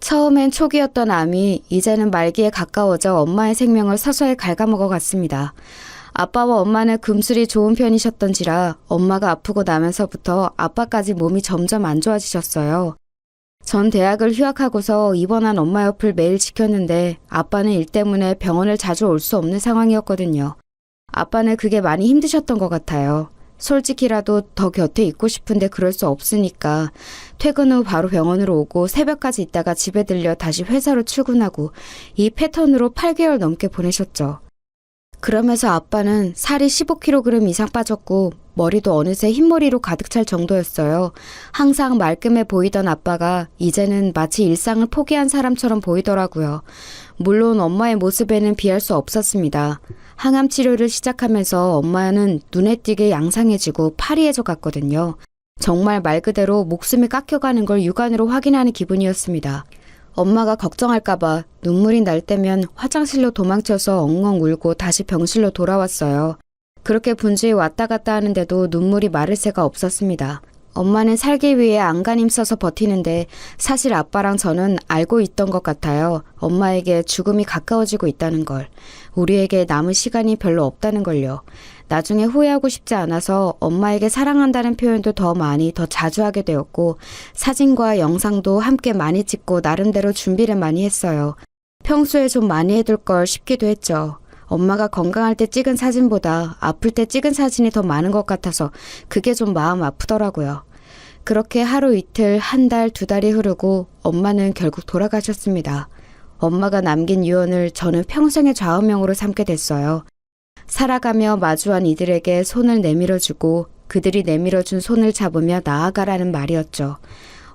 처음엔 초기였던 암이 이제는 말기에 가까워져 엄마의 생명을 서서히 갉아먹어 갔습니다. 아빠와 엄마는 금술이 좋은 편이셨던지라 엄마가 아프고 나면서부터 아빠까지 몸이 점점 안 좋아지셨어요. 전 대학을 휴학하고서 입원한 엄마 옆을 매일 지켰는데 아빠는 일 때문에 병원을 자주 올 수 없는 상황이었거든요. 아빠는 그게 많이 힘드셨던 것 같아요. 솔직히라도 더 곁에 있고 싶은데 그럴 수 없으니까 퇴근 후 바로 병원으로 오고 새벽까지 있다가 집에 들려 다시 회사로 출근하고 이 패턴으로 8개월 넘게 보내셨죠. 그러면서 아빠는 살이 15kg 이상 빠졌고 머리도 어느새 흰머리로 가득 찰 정도였어요. 항상 말끔해 보이던 아빠가 이제는 마치 일상을 포기한 사람처럼 보이더라고요. 물론 엄마의 모습에는 비할 수 없었습니다. 항암 치료를 시작하면서 엄마는 눈에 띄게 양상해지고 파리해져 갔거든요. 정말 말 그대로 목숨이 깎여가는 걸 육안으로 확인하는 기분이었습니다. 엄마가 걱정할까봐 눈물이 날 때면 화장실로 도망쳐서 엉엉 울고 다시 병실로 돌아왔어요. 그렇게 분주히 왔다 갔다 하는데도 눈물이 마를 새가 없었습니다. 엄마는 살기 위해 안간힘 써서 버티는데 사실 아빠랑 저는 알고 있던 것 같아요. 엄마에게 죽음이 가까워지고 있다는 걸. 우리에게 남은 시간이 별로 없다는 걸요. 나중에 후회하고 싶지 않아서 엄마에게 사랑한다는 표현도 더 많이 더 자주 하게 되었고 사진과 영상도 함께 많이 찍고 나름대로 준비를 많이 했어요. 평소에 좀 많이 해둘 걸 싶기도 했죠. 엄마가 건강할 때 찍은 사진보다 아플 때 찍은 사진이 더 많은 것 같아서 그게 좀 마음 아프더라고요. 그렇게 하루 이틀, 한 달, 두 달이 흐르고 엄마는 결국 돌아가셨습니다. 엄마가 남긴 유언을 저는 평생의 좌우명으로 삼게 됐어요. 살아가며 마주한 이들에게 손을 내밀어주고 그들이 내밀어준 손을 잡으며 나아가라는 말이었죠.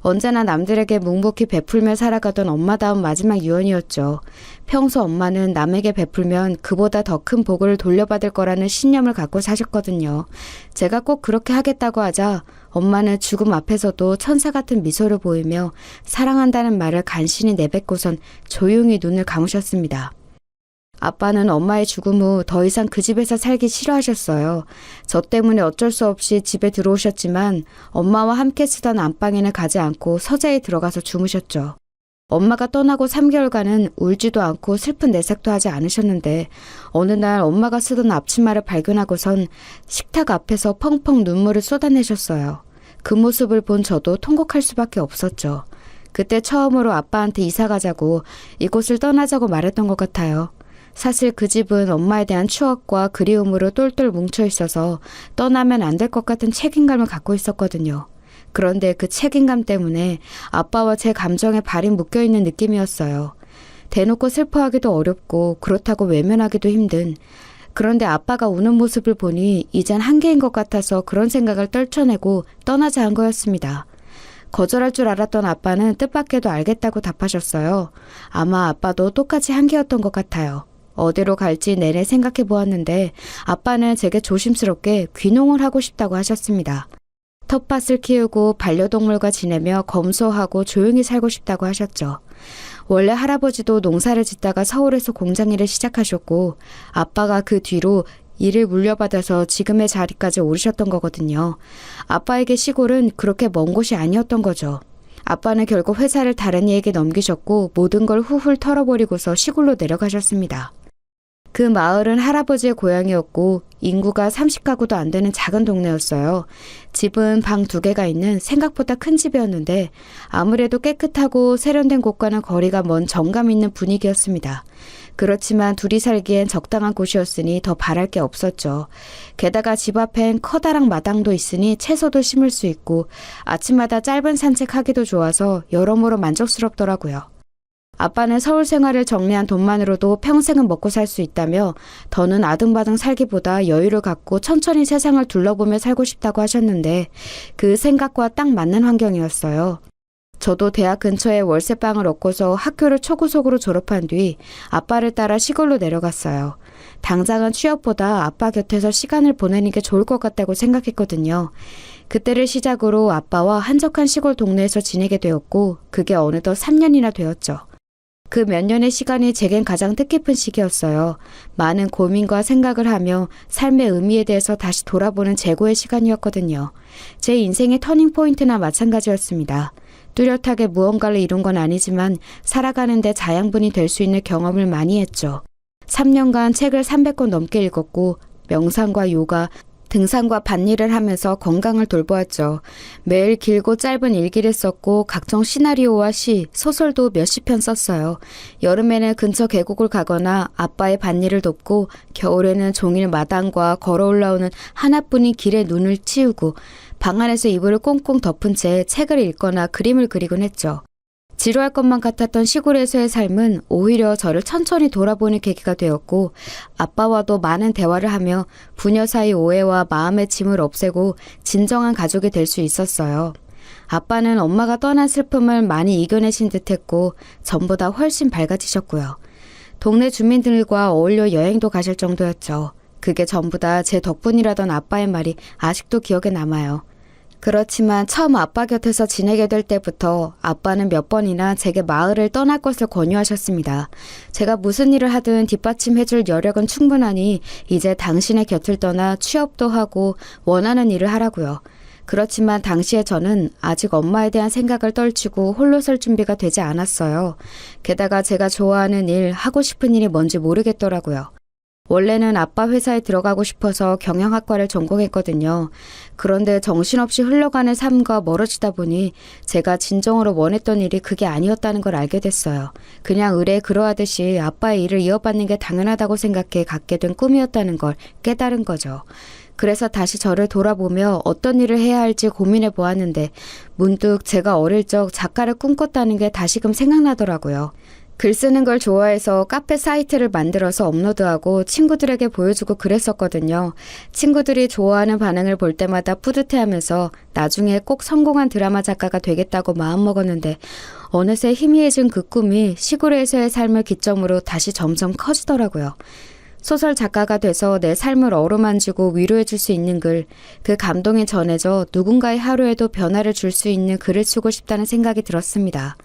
언제나 남들에게 묵묵히 베풀며 살아가던 엄마다운 마지막 유언이었죠. 평소 엄마는 남에게 베풀면 그보다 더 큰 복을 돌려받을 거라는 신념을 갖고 사셨거든요. 제가 꼭 그렇게 하겠다고 하자 엄마는 죽음 앞에서도 천사 같은 미소를 보이며 사랑한다는 말을 간신히 내뱉고선 조용히 눈을 감으셨습니다. 아빠는 엄마의 죽음 후 더 이상 그 집에서 살기 싫어하셨어요. 저 때문에 어쩔 수 없이 집에 들어오셨지만 엄마와 함께 쓰던 안방에는 가지 않고 서재에 들어가서 주무셨죠. 엄마가 떠나고 3개월간은 울지도 않고 슬픈 내색도 하지 않으셨는데 어느 날 엄마가 쓰던 앞치마를 발견하고선 식탁 앞에서 펑펑 눈물을 쏟아내셨어요. 그 모습을 본 저도 통곡할 수밖에 없었죠. 그때 처음으로 아빠한테 이사 가자고 이곳을 떠나자고 말했던 것 같아요. 사실 그 집은 엄마에 대한 추억과 그리움으로 똘똘 뭉쳐 있어서 떠나면 안 될 것 같은 책임감을 갖고 있었거든요. 그런데 그 책임감 때문에 아빠와 제 감정에 발이 묶여있는 느낌이었어요. 대놓고 슬퍼하기도 어렵고 그렇다고 외면하기도 힘든. 그런데 아빠가 우는 모습을 보니 이젠 한계인 것 같아서 그런 생각을 떨쳐내고 떠나자 한 거였습니다. 거절할 줄 알았던 아빠는 뜻밖에도 알겠다고 답하셨어요. 아마 아빠도 똑같이 한계였던 것 같아요. 어디로 갈지 내내 생각해 보았는데 아빠는 제게 조심스럽게 귀농을 하고 싶다고 하셨습니다. 텃밭을 키우고 반려동물과 지내며 검소하고 조용히 살고 싶다고 하셨죠. 원래 할아버지도 농사를 짓다가 서울에서 공장 일을 시작하셨고 아빠가 그 뒤로 일을 물려받아서 지금의 자리까지 오르셨던 거거든요. 아빠에게 시골은 그렇게 먼 곳이 아니었던 거죠. 아빠는 결국 회사를 다른 이에게 넘기셨고 모든 걸 훌훌 털어버리고서 시골로 내려가셨습니다. 그 마을은 할아버지의 고향이었고 인구가 30가구도 안 되는 작은 동네였어요. 집은 방 2개가 있는 생각보다 큰 집이었는데 아무래도 깨끗하고 세련된 곳과는 거리가 먼 정감 있는 분위기였습니다. 그렇지만 둘이 살기엔 적당한 곳이었으니 더 바랄 게 없었죠. 게다가 집 앞엔 커다란 마당도 있으니 채소도 심을 수 있고 아침마다 짧은 산책하기도 좋아서 여러모로 만족스럽더라고요. 아빠는 서울 생활을 정리한 돈만으로도 평생은 먹고 살 수 있다며 더는 아등바등 살기보다 여유를 갖고 천천히 세상을 둘러보며 살고 싶다고 하셨는데 그 생각과 딱 맞는 환경이었어요. 저도 대학 근처에 월세방을 얻고서 학교를 초고속으로 졸업한 뒤 아빠를 따라 시골로 내려갔어요. 당장은 취업보다 아빠 곁에서 시간을 보내는 게 좋을 것 같다고 생각했거든요. 그때를 시작으로 아빠와 한적한 시골 동네에서 지내게 되었고 그게 어느덧 3년이나 되었죠. 그 몇 년의 시간이 제겐 가장 뜻깊은 시기였어요. 많은 고민과 생각을 하며 삶의 의미에 대해서 다시 돌아보는 재고의 시간이었거든요. 제 인생의 터닝포인트나 마찬가지였습니다. 뚜렷하게 무언가를 이룬 건 아니지만 살아가는데 자양분이 될 수 있는 경험을 많이 했죠. 3년간 책을 300권 넘게 읽었고 명상과 요가, 등산과 밭일을 하면서 건강을 돌보았죠. 매일 길고 짧은 일기를 썼고 각종 시나리오와 시, 소설도 몇십 편 썼어요. 여름에는 근처 계곡을 가거나 아빠의 밭일을 돕고 겨울에는 종일 마당과 걸어 올라오는 하나뿐인 길에 눈을 치우고 방 안에서 이불을 꽁꽁 덮은 채 책을 읽거나 그림을 그리곤 했죠. 지루할 것만 같았던 시골에서의 삶은 오히려 저를 천천히 돌아보는 계기가 되었고 아빠와도 많은 대화를 하며 부녀 사이 오해와 마음의 짐을 없애고 진정한 가족이 될 수 있었어요. 아빠는 엄마가 떠난 슬픔을 많이 이겨내신 듯했고 전보다 훨씬 밝아지셨고요. 동네 주민들과 어울려 여행도 가실 정도였죠. 그게 전부 다 제 덕분이라던 아빠의 말이 아직도 기억에 남아요. 그렇지만 처음 아빠 곁에서 지내게 될 때부터 아빠는 몇 번이나 제게 마을을 떠날 것을 권유하셨습니다. 제가 무슨 일을 하든 뒷받침해줄 여력은 충분하니 이제 당신의 곁을 떠나 취업도 하고 원하는 일을 하라고요. 그렇지만 당시에 저는 아직 엄마에 대한 생각을 떨치고 홀로 설 준비가 되지 않았어요. 게다가 제가 좋아하는 일, 하고 싶은 일이 뭔지 모르겠더라고요. 원래는 아빠 회사에 들어가고 싶어서 경영학과를 전공했거든요. 그런데 정신없이 흘러가는 삶과 멀어지다 보니 제가 진정으로 원했던 일이 그게 아니었다는 걸 알게 됐어요. 그냥 의뢰 그러하듯이 아빠의 일을 이어받는 게 당연하다고 생각해 갖게 된 꿈이었다는 걸 깨달은 거죠. 그래서 다시 저를 돌아보며 어떤 일을 해야 할지 고민해 보았는데 문득 제가 어릴 적 작가를 꿈꿨다는 게 다시금 생각나더라고요. 글 쓰는 걸 좋아해서 카페 사이트를 만들어서 업로드하고 친구들에게 보여주고 그랬었거든요. 친구들이 좋아하는 반응을 볼 때마다 뿌듯해하면서 나중에 꼭 성공한 드라마 작가가 되겠다고 마음먹었는데 어느새 희미해진 그 꿈이 시골에서의 삶을 기점으로 다시 점점 커지더라고요. 소설 작가가 돼서 내 삶을 어루만지고 위로해줄 수 있는 글, 그 감동이 전해져 누군가의 하루에도 변화를 줄 수 있는 글을 쓰고 싶다는 생각이 들었습니다.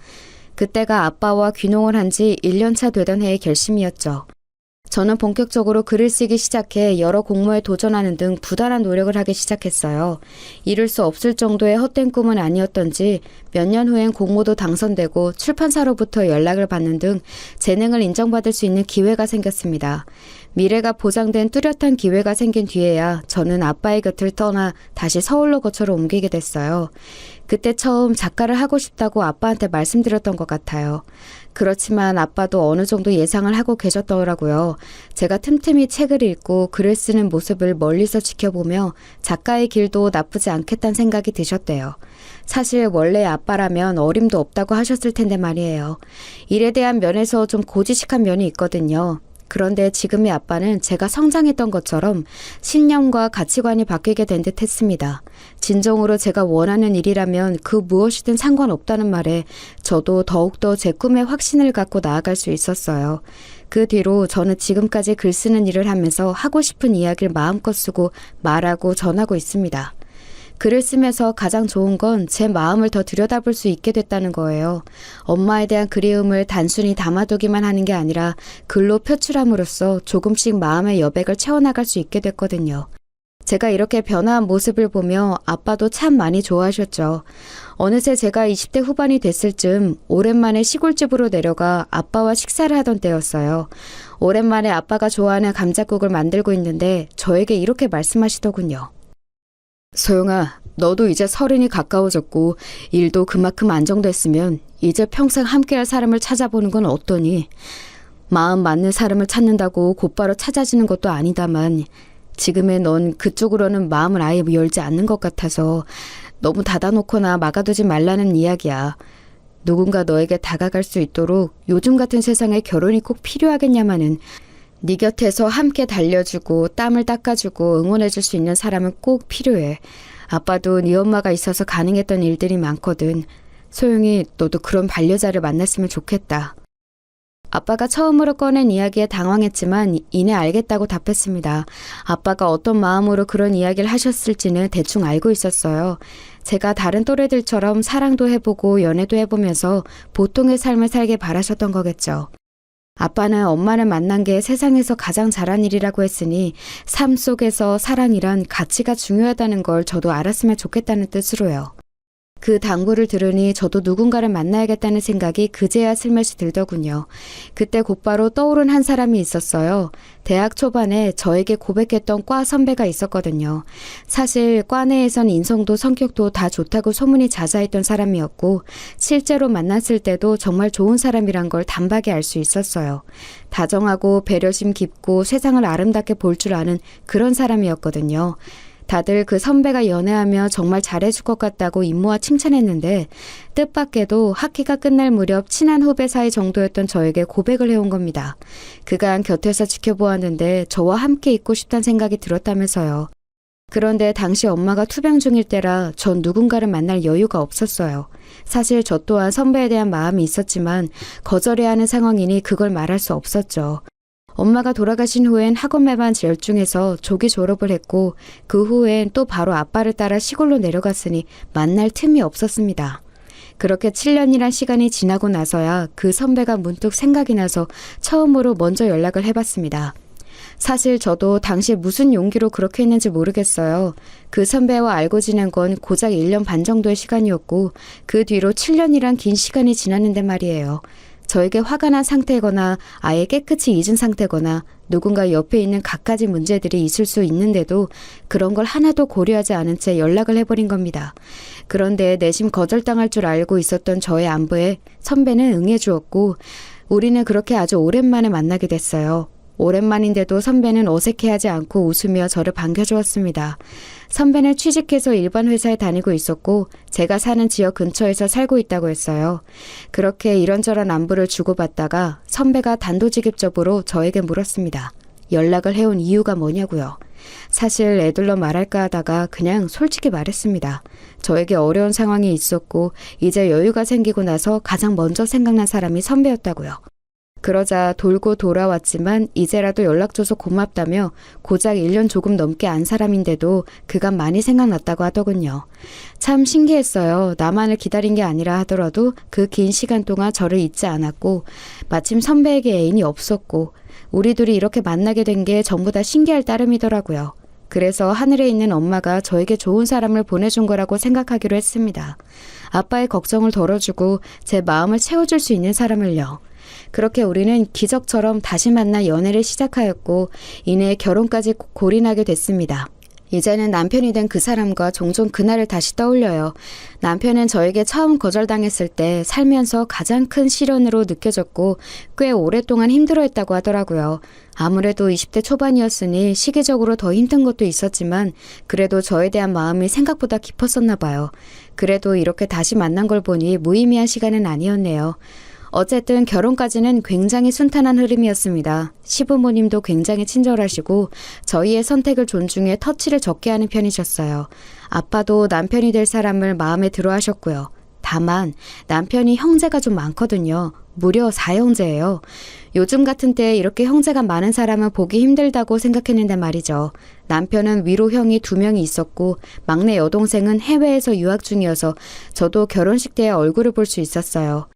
그때가 아빠와 귀농을 한 지 1년차 되던 해의 결심이었죠. 저는 본격적으로 글을 쓰기 시작해 여러 공모에 도전하는 등 부단한 노력을 하기 시작했어요. 이룰 수 없을 정도의 헛된 꿈은 아니었던지 몇 년 후엔 공모도 당선되고 출판사로부터 연락을 받는 등 재능을 인정받을 수 있는 기회가 생겼습니다. 미래가 보장된 뚜렷한 기회가 생긴 뒤에야 저는 아빠의 곁을 떠나 다시 서울로 거처를 옮기게 됐어요. 그때 처음 작가를 하고 싶다고 아빠한테 말씀드렸던 것 같아요. 그렇지만 아빠도 어느 정도 예상을 하고 계셨더라고요. 제가 틈틈이 책을 읽고 글을 쓰는 모습을 멀리서 지켜보며 작가의 길도 나쁘지 않겠다는 생각이 드셨대요. 사실 원래 아빠라면 어림도 없다고 하셨을 텐데 말이에요. 일에 대한 면에서 좀 고지식한 면이 있거든요. 그런데 지금의 아빠는 제가 성장했던 것처럼 신념과 가치관이 바뀌게 된 듯 했습니다. 진정으로 제가 원하는 일이라면 그 무엇이든 상관없다는 말에 저도 더욱더 제 꿈에 확신을 갖고 나아갈 수 있었어요. 그 뒤로 저는 지금까지 글 쓰는 일을 하면서 하고 싶은 이야기를 마음껏 쓰고 말하고 전하고 있습니다. 글을 쓰면서 가장 좋은 건 제 마음을 더 들여다볼 수 있게 됐다는 거예요. 엄마에 대한 그리움을 단순히 담아두기만 하는 게 아니라 글로 표출함으로써 조금씩 마음의 여백을 채워나갈 수 있게 됐거든요. 제가 이렇게 변화한 모습을 보며 아빠도 참 많이 좋아하셨죠. 어느새 제가 20대 후반이 됐을 즈음 오랜만에 시골집으로 내려가 아빠와 식사를 하던 때였어요. 오랜만에 아빠가 좋아하는 감자국을 만들고 있는데 저에게 이렇게 말씀하시더군요. 소영아, 너도 이제 30이 가까워졌고 일도 그만큼 안정됐으면 이제 평생 함께할 사람을 찾아보는 건 어떠니? 마음 맞는 사람을 찾는다고 곧바로 찾아지는 것도 아니다만 지금의 넌 그쪽으로는 마음을 아예 열지 않는 것 같아서 너무 닫아놓거나 막아두지 말라는 이야기야. 누군가 너에게 다가갈 수 있도록 요즘 같은 세상에 결혼이 꼭 필요하겠냐마는 네 곁에서 함께 달려주고 땀을 닦아주고 응원해줄 수 있는 사람은 꼭 필요해. 아빠도 네 엄마가 있어서 가능했던 일들이 많거든. 소영이 너도 그런 반려자를 만났으면 좋겠다. 아빠가 처음으로 꺼낸 이야기에 당황했지만 이내 알겠다고 답했습니다. 아빠가 어떤 마음으로 그런 이야기를 하셨을지는 대충 알고 있었어요. 제가 다른 또래들처럼 사랑도 해보고 연애도 해보면서 보통의 삶을 살게 바라셨던 거겠죠. 아빠는 엄마를 만난 게 세상에서 가장 잘한 일이라고 했으니 삶 속에서 사랑이란 가치가 중요하다는 걸 저도 알았으면 좋겠다는 뜻으로요. 그 당부를 들으니 저도 누군가를 만나야겠다는 생각이 그제야 슬며시 들더군요. 그때 곧바로 떠오른 한 사람이 있었어요. 대학 초반에 저에게 고백했던 과 선배가 있었거든요. 사실 과 내에선 인성도 성격도 다 좋다고 소문이 자자했던 사람이었고 실제로 만났을 때도 정말 좋은 사람이란 걸 단박에 알 수 있었어요. 다정하고 배려심 깊고 세상을 아름답게 볼 줄 아는 그런 사람이었거든요. 다들 그 선배가 연애하며 정말 잘해줄 것 같다고 임모와 칭찬했는데 뜻밖에도 학기가 끝날 무렵 친한 후배 사이 정도였던 저에게 고백을 해온 겁니다. 그간 곁에서 지켜보았는데 저와 함께 있고 싶다는 생각이 들었다면서요. 그런데 당시 엄마가 투병 중일 때라 전 누군가를 만날 여유가 없었어요. 사실 저 또한 선배에 대한 마음이 있었지만 거절해야 하는 상황이니 그걸 말할 수 없었죠. 엄마가 돌아가신 후엔 학원매만 열중해서 조기 졸업을 했고 그 후엔 또 바로 아빠를 따라 시골로 내려갔으니 만날 틈이 없었습니다. 그렇게 7년이란 시간이 지나고 나서야 그 선배가 문득 생각이 나서 처음으로 먼저 연락을 해봤습니다. 사실 저도 당시 무슨 용기로 그렇게 했는지 모르겠어요. 그 선배와 알고 지낸 건 고작 1년 반 정도의 시간이었고 그 뒤로 7년이란 긴 시간이 지났는데 말이에요. 저에게 화가 난 상태거나 아예 깨끗이 잊은 상태거나 누군가 옆에 있는 갖가지 문제들이 있을 수 있는데도 그런 걸 하나도 고려하지 않은 채 연락을 해버린 겁니다. 그런데 내심 거절당할 줄 알고 있었던 저의 안부에 선배는 응해주었고 우리는 그렇게 아주 오랜만에 만나게 됐어요. 오랜만인데도 선배는 어색해하지 않고 웃으며 저를 반겨주었습니다. 선배는 취직해서 일반 회사에 다니고 있었고 제가 사는 지역 근처에서 살고 있다고 했어요. 그렇게 이런저런 안부를 주고받다가 선배가 단도직입적으로 저에게 물었습니다. 연락을 해온 이유가 뭐냐고요. 사실 애들러 말할까 하다가 그냥 솔직히 말했습니다. 저에게 어려운 상황이 있었고 이제 여유가 생기고 나서 가장 먼저 생각난 사람이 선배였다고요. 그러자 돌고 돌아왔지만 이제라도 연락줘서 고맙다며 고작 1년 조금 넘게 안 사람인데도 그간 많이 생각났다고 하더군요. 참 신기했어요. 나만을 기다린 게 아니라 하더라도 그 긴 시간 동안 저를 잊지 않았고 마침 선배에게 애인이 없었고 우리 둘이 이렇게 만나게 된 게 전부 다 신기할 따름이더라고요. 그래서 하늘에 있는 엄마가 저에게 좋은 사람을 보내준 거라고 생각하기로 했습니다. 아빠의 걱정을 덜어주고 제 마음을 채워줄 수 있는 사람을요. 그렇게 우리는 기적처럼 다시 만나 연애를 시작하였고 이내 결혼까지 골인하게 됐습니다. 이제는 남편이 된 그 사람과 종종 그날을 다시 떠올려요. 남편은 저에게 처음 거절당했을 때 살면서 가장 큰 시련으로 느껴졌고 꽤 오랫동안 힘들어했다고 하더라고요. 아무래도 20대 초반이었으니 시기적으로 더 힘든 것도 있었지만 그래도 저에 대한 마음이 생각보다 깊었었나 봐요. 그래도 이렇게 다시 만난 걸 보니 무의미한 시간은 아니었네요. 어쨌든 결혼까지는 굉장히 순탄한 흐름이었습니다. 시부모님도 굉장히 친절하시고 저희의 선택을 존중해 터치를 적게 하는 편이셨어요. 아빠도 남편이 될 사람을 마음에 들어 하셨고요. 다만 남편이 형제가 좀 많거든요. 무려 4형제예요. 요즘 같은 때에 이렇게 형제가 많은 사람은 보기 힘들다고 생각했는데 말이죠. 남편은 위로 형이 2명이 있었고 막내 여동생은 해외에서 유학 중이어서 저도 결혼식 때 얼굴을 볼 수 있었어요.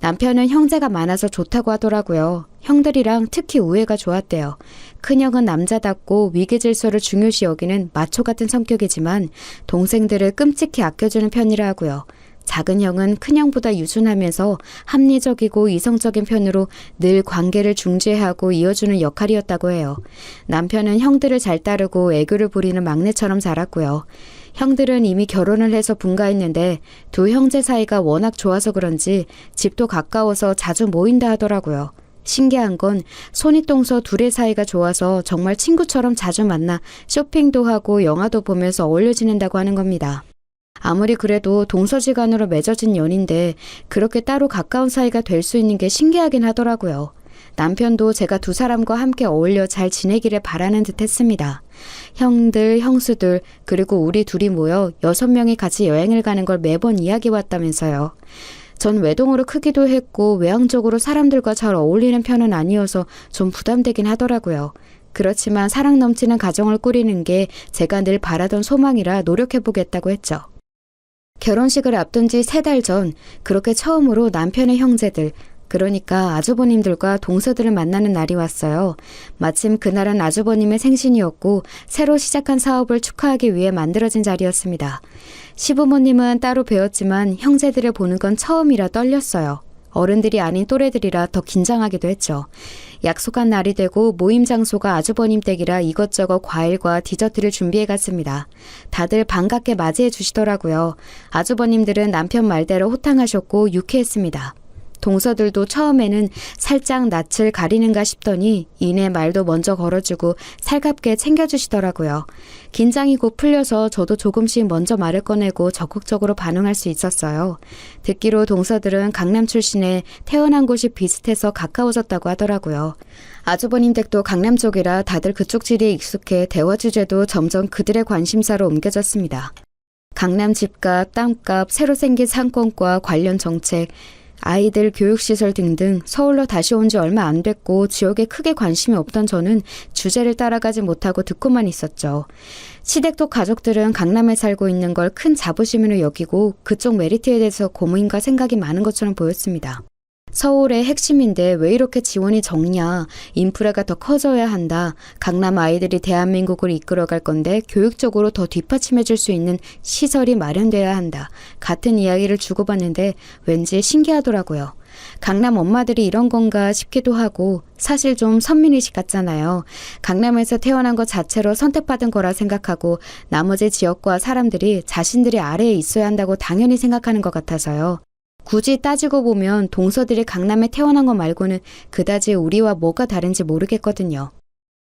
남편은 형제가 많아서 좋다고 하더라고요. 형들이랑 특히 우애가 좋았대요. 큰형은 남자답고 위계질서를 중요시 여기는 마초 같은 성격이지만 동생들을 끔찍히 아껴주는 편이라 하고요. 작은 형은 큰형보다 유순하면서 합리적이고 이성적인 편으로 늘 관계를 중재하고 이어주는 역할이었다고 해요. 남편은 형들을 잘 따르고 애교를 부리는 막내처럼 자랐고요. 형들은 이미 결혼을 해서 분가했는데 두 형제 사이가 워낙 좋아서 그런지 집도 가까워서 자주 모인다 하더라고요. 신기한 건 손윗동서 둘의 사이가 좋아서 정말 친구처럼 자주 만나 쇼핑도 하고 영화도 보면서 어울려 지낸다고 하는 겁니다. 아무리 그래도 동서지간으로 맺어진 연인데 그렇게 따로 가까운 사이가 될 수 있는 게 신기하긴 하더라고요. 남편도 제가 두 사람과 함께 어울려 잘 지내기를 바라는 듯 했습니다. 형들, 형수들, 그리고 우리 둘이 모여 6명이 같이 여행을 가는 걸 매번 이야기해왔다면서요. 전 외동으로 크기도 했고 외향적으로 사람들과 잘 어울리는 편은 아니어서 좀 부담되긴 하더라고요. 그렇지만 사랑 넘치는 가정을 꾸리는 게 제가 늘 바라던 소망이라 노력해보겠다고 했죠. 결혼식을 앞둔 지 3달 전 그렇게 처음으로 남편의 형제들, 그러니까 아주버님들과 동서들을 만나는 날이 왔어요. 마침 그날은 아주버님의 생신이었고 새로 시작한 사업을 축하하기 위해 만들어진 자리였습니다. 시부모님은 따로 뵈었지만 형제들을 보는 건 처음이라 떨렸어요. 어른들이 아닌 또래들이라 더 긴장하기도 했죠. 약속한 날이 되고 모임 장소가 아주버님 댁이라 이것저것 과일과 디저트를 준비해 갔습니다. 다들 반갑게 맞이해 주시더라고요. 아주버님들은 남편 말대로 호탕하셨고 유쾌했습니다. 동서들도 처음에는 살짝 낯을 가리는가 싶더니 이내 말도 먼저 걸어주고 살갑게 챙겨주시더라고요. 긴장이 곧 풀려서 저도 조금씩 먼저 말을 꺼내고 적극적으로 반응할 수 있었어요. 듣기로 동서들은 강남 출신에 태어난 곳이 비슷해서 가까워졌다고 하더라고요. 아주버님 댁도 강남 쪽이라 다들 그쪽 지리에 익숙해 대화 주제도 점점 그들의 관심사로 옮겨졌습니다. 강남 집값, 땅값, 새로 생긴 상권과 관련 정책, 아이들 교육시설 등등 서울로 다시 온 지 얼마 안 됐고 지역에 크게 관심이 없던 저는 주제를 따라가지 못하고 듣고만 있었죠. 시댁도 가족들은 강남에 살고 있는 걸 큰 자부심으로 여기고 그쪽 메리트에 대해서 고민과 생각이 많은 것처럼 보였습니다. 서울의 핵심인데 왜 이렇게 지원이 적냐. 인프라가 더 커져야 한다. 강남 아이들이 대한민국을 이끌어갈 건데 교육적으로 더 뒷받침해 줄 수 있는 시설이 마련돼야 한다. 같은 이야기를 주고받는데 왠지 신기하더라고요. 강남 엄마들이 이런 건가 싶기도 하고 사실 좀 선민의식 같잖아요. 강남에서 태어난 것 자체로 선택받은 거라 생각하고 나머지 지역과 사람들이 자신들이 아래에 있어야 한다고 당연히 생각하는 것 같아서요. 굳이 따지고 보면 동서들이 강남에 태어난 것 말고는 그다지 우리와 뭐가 다른지 모르겠거든요.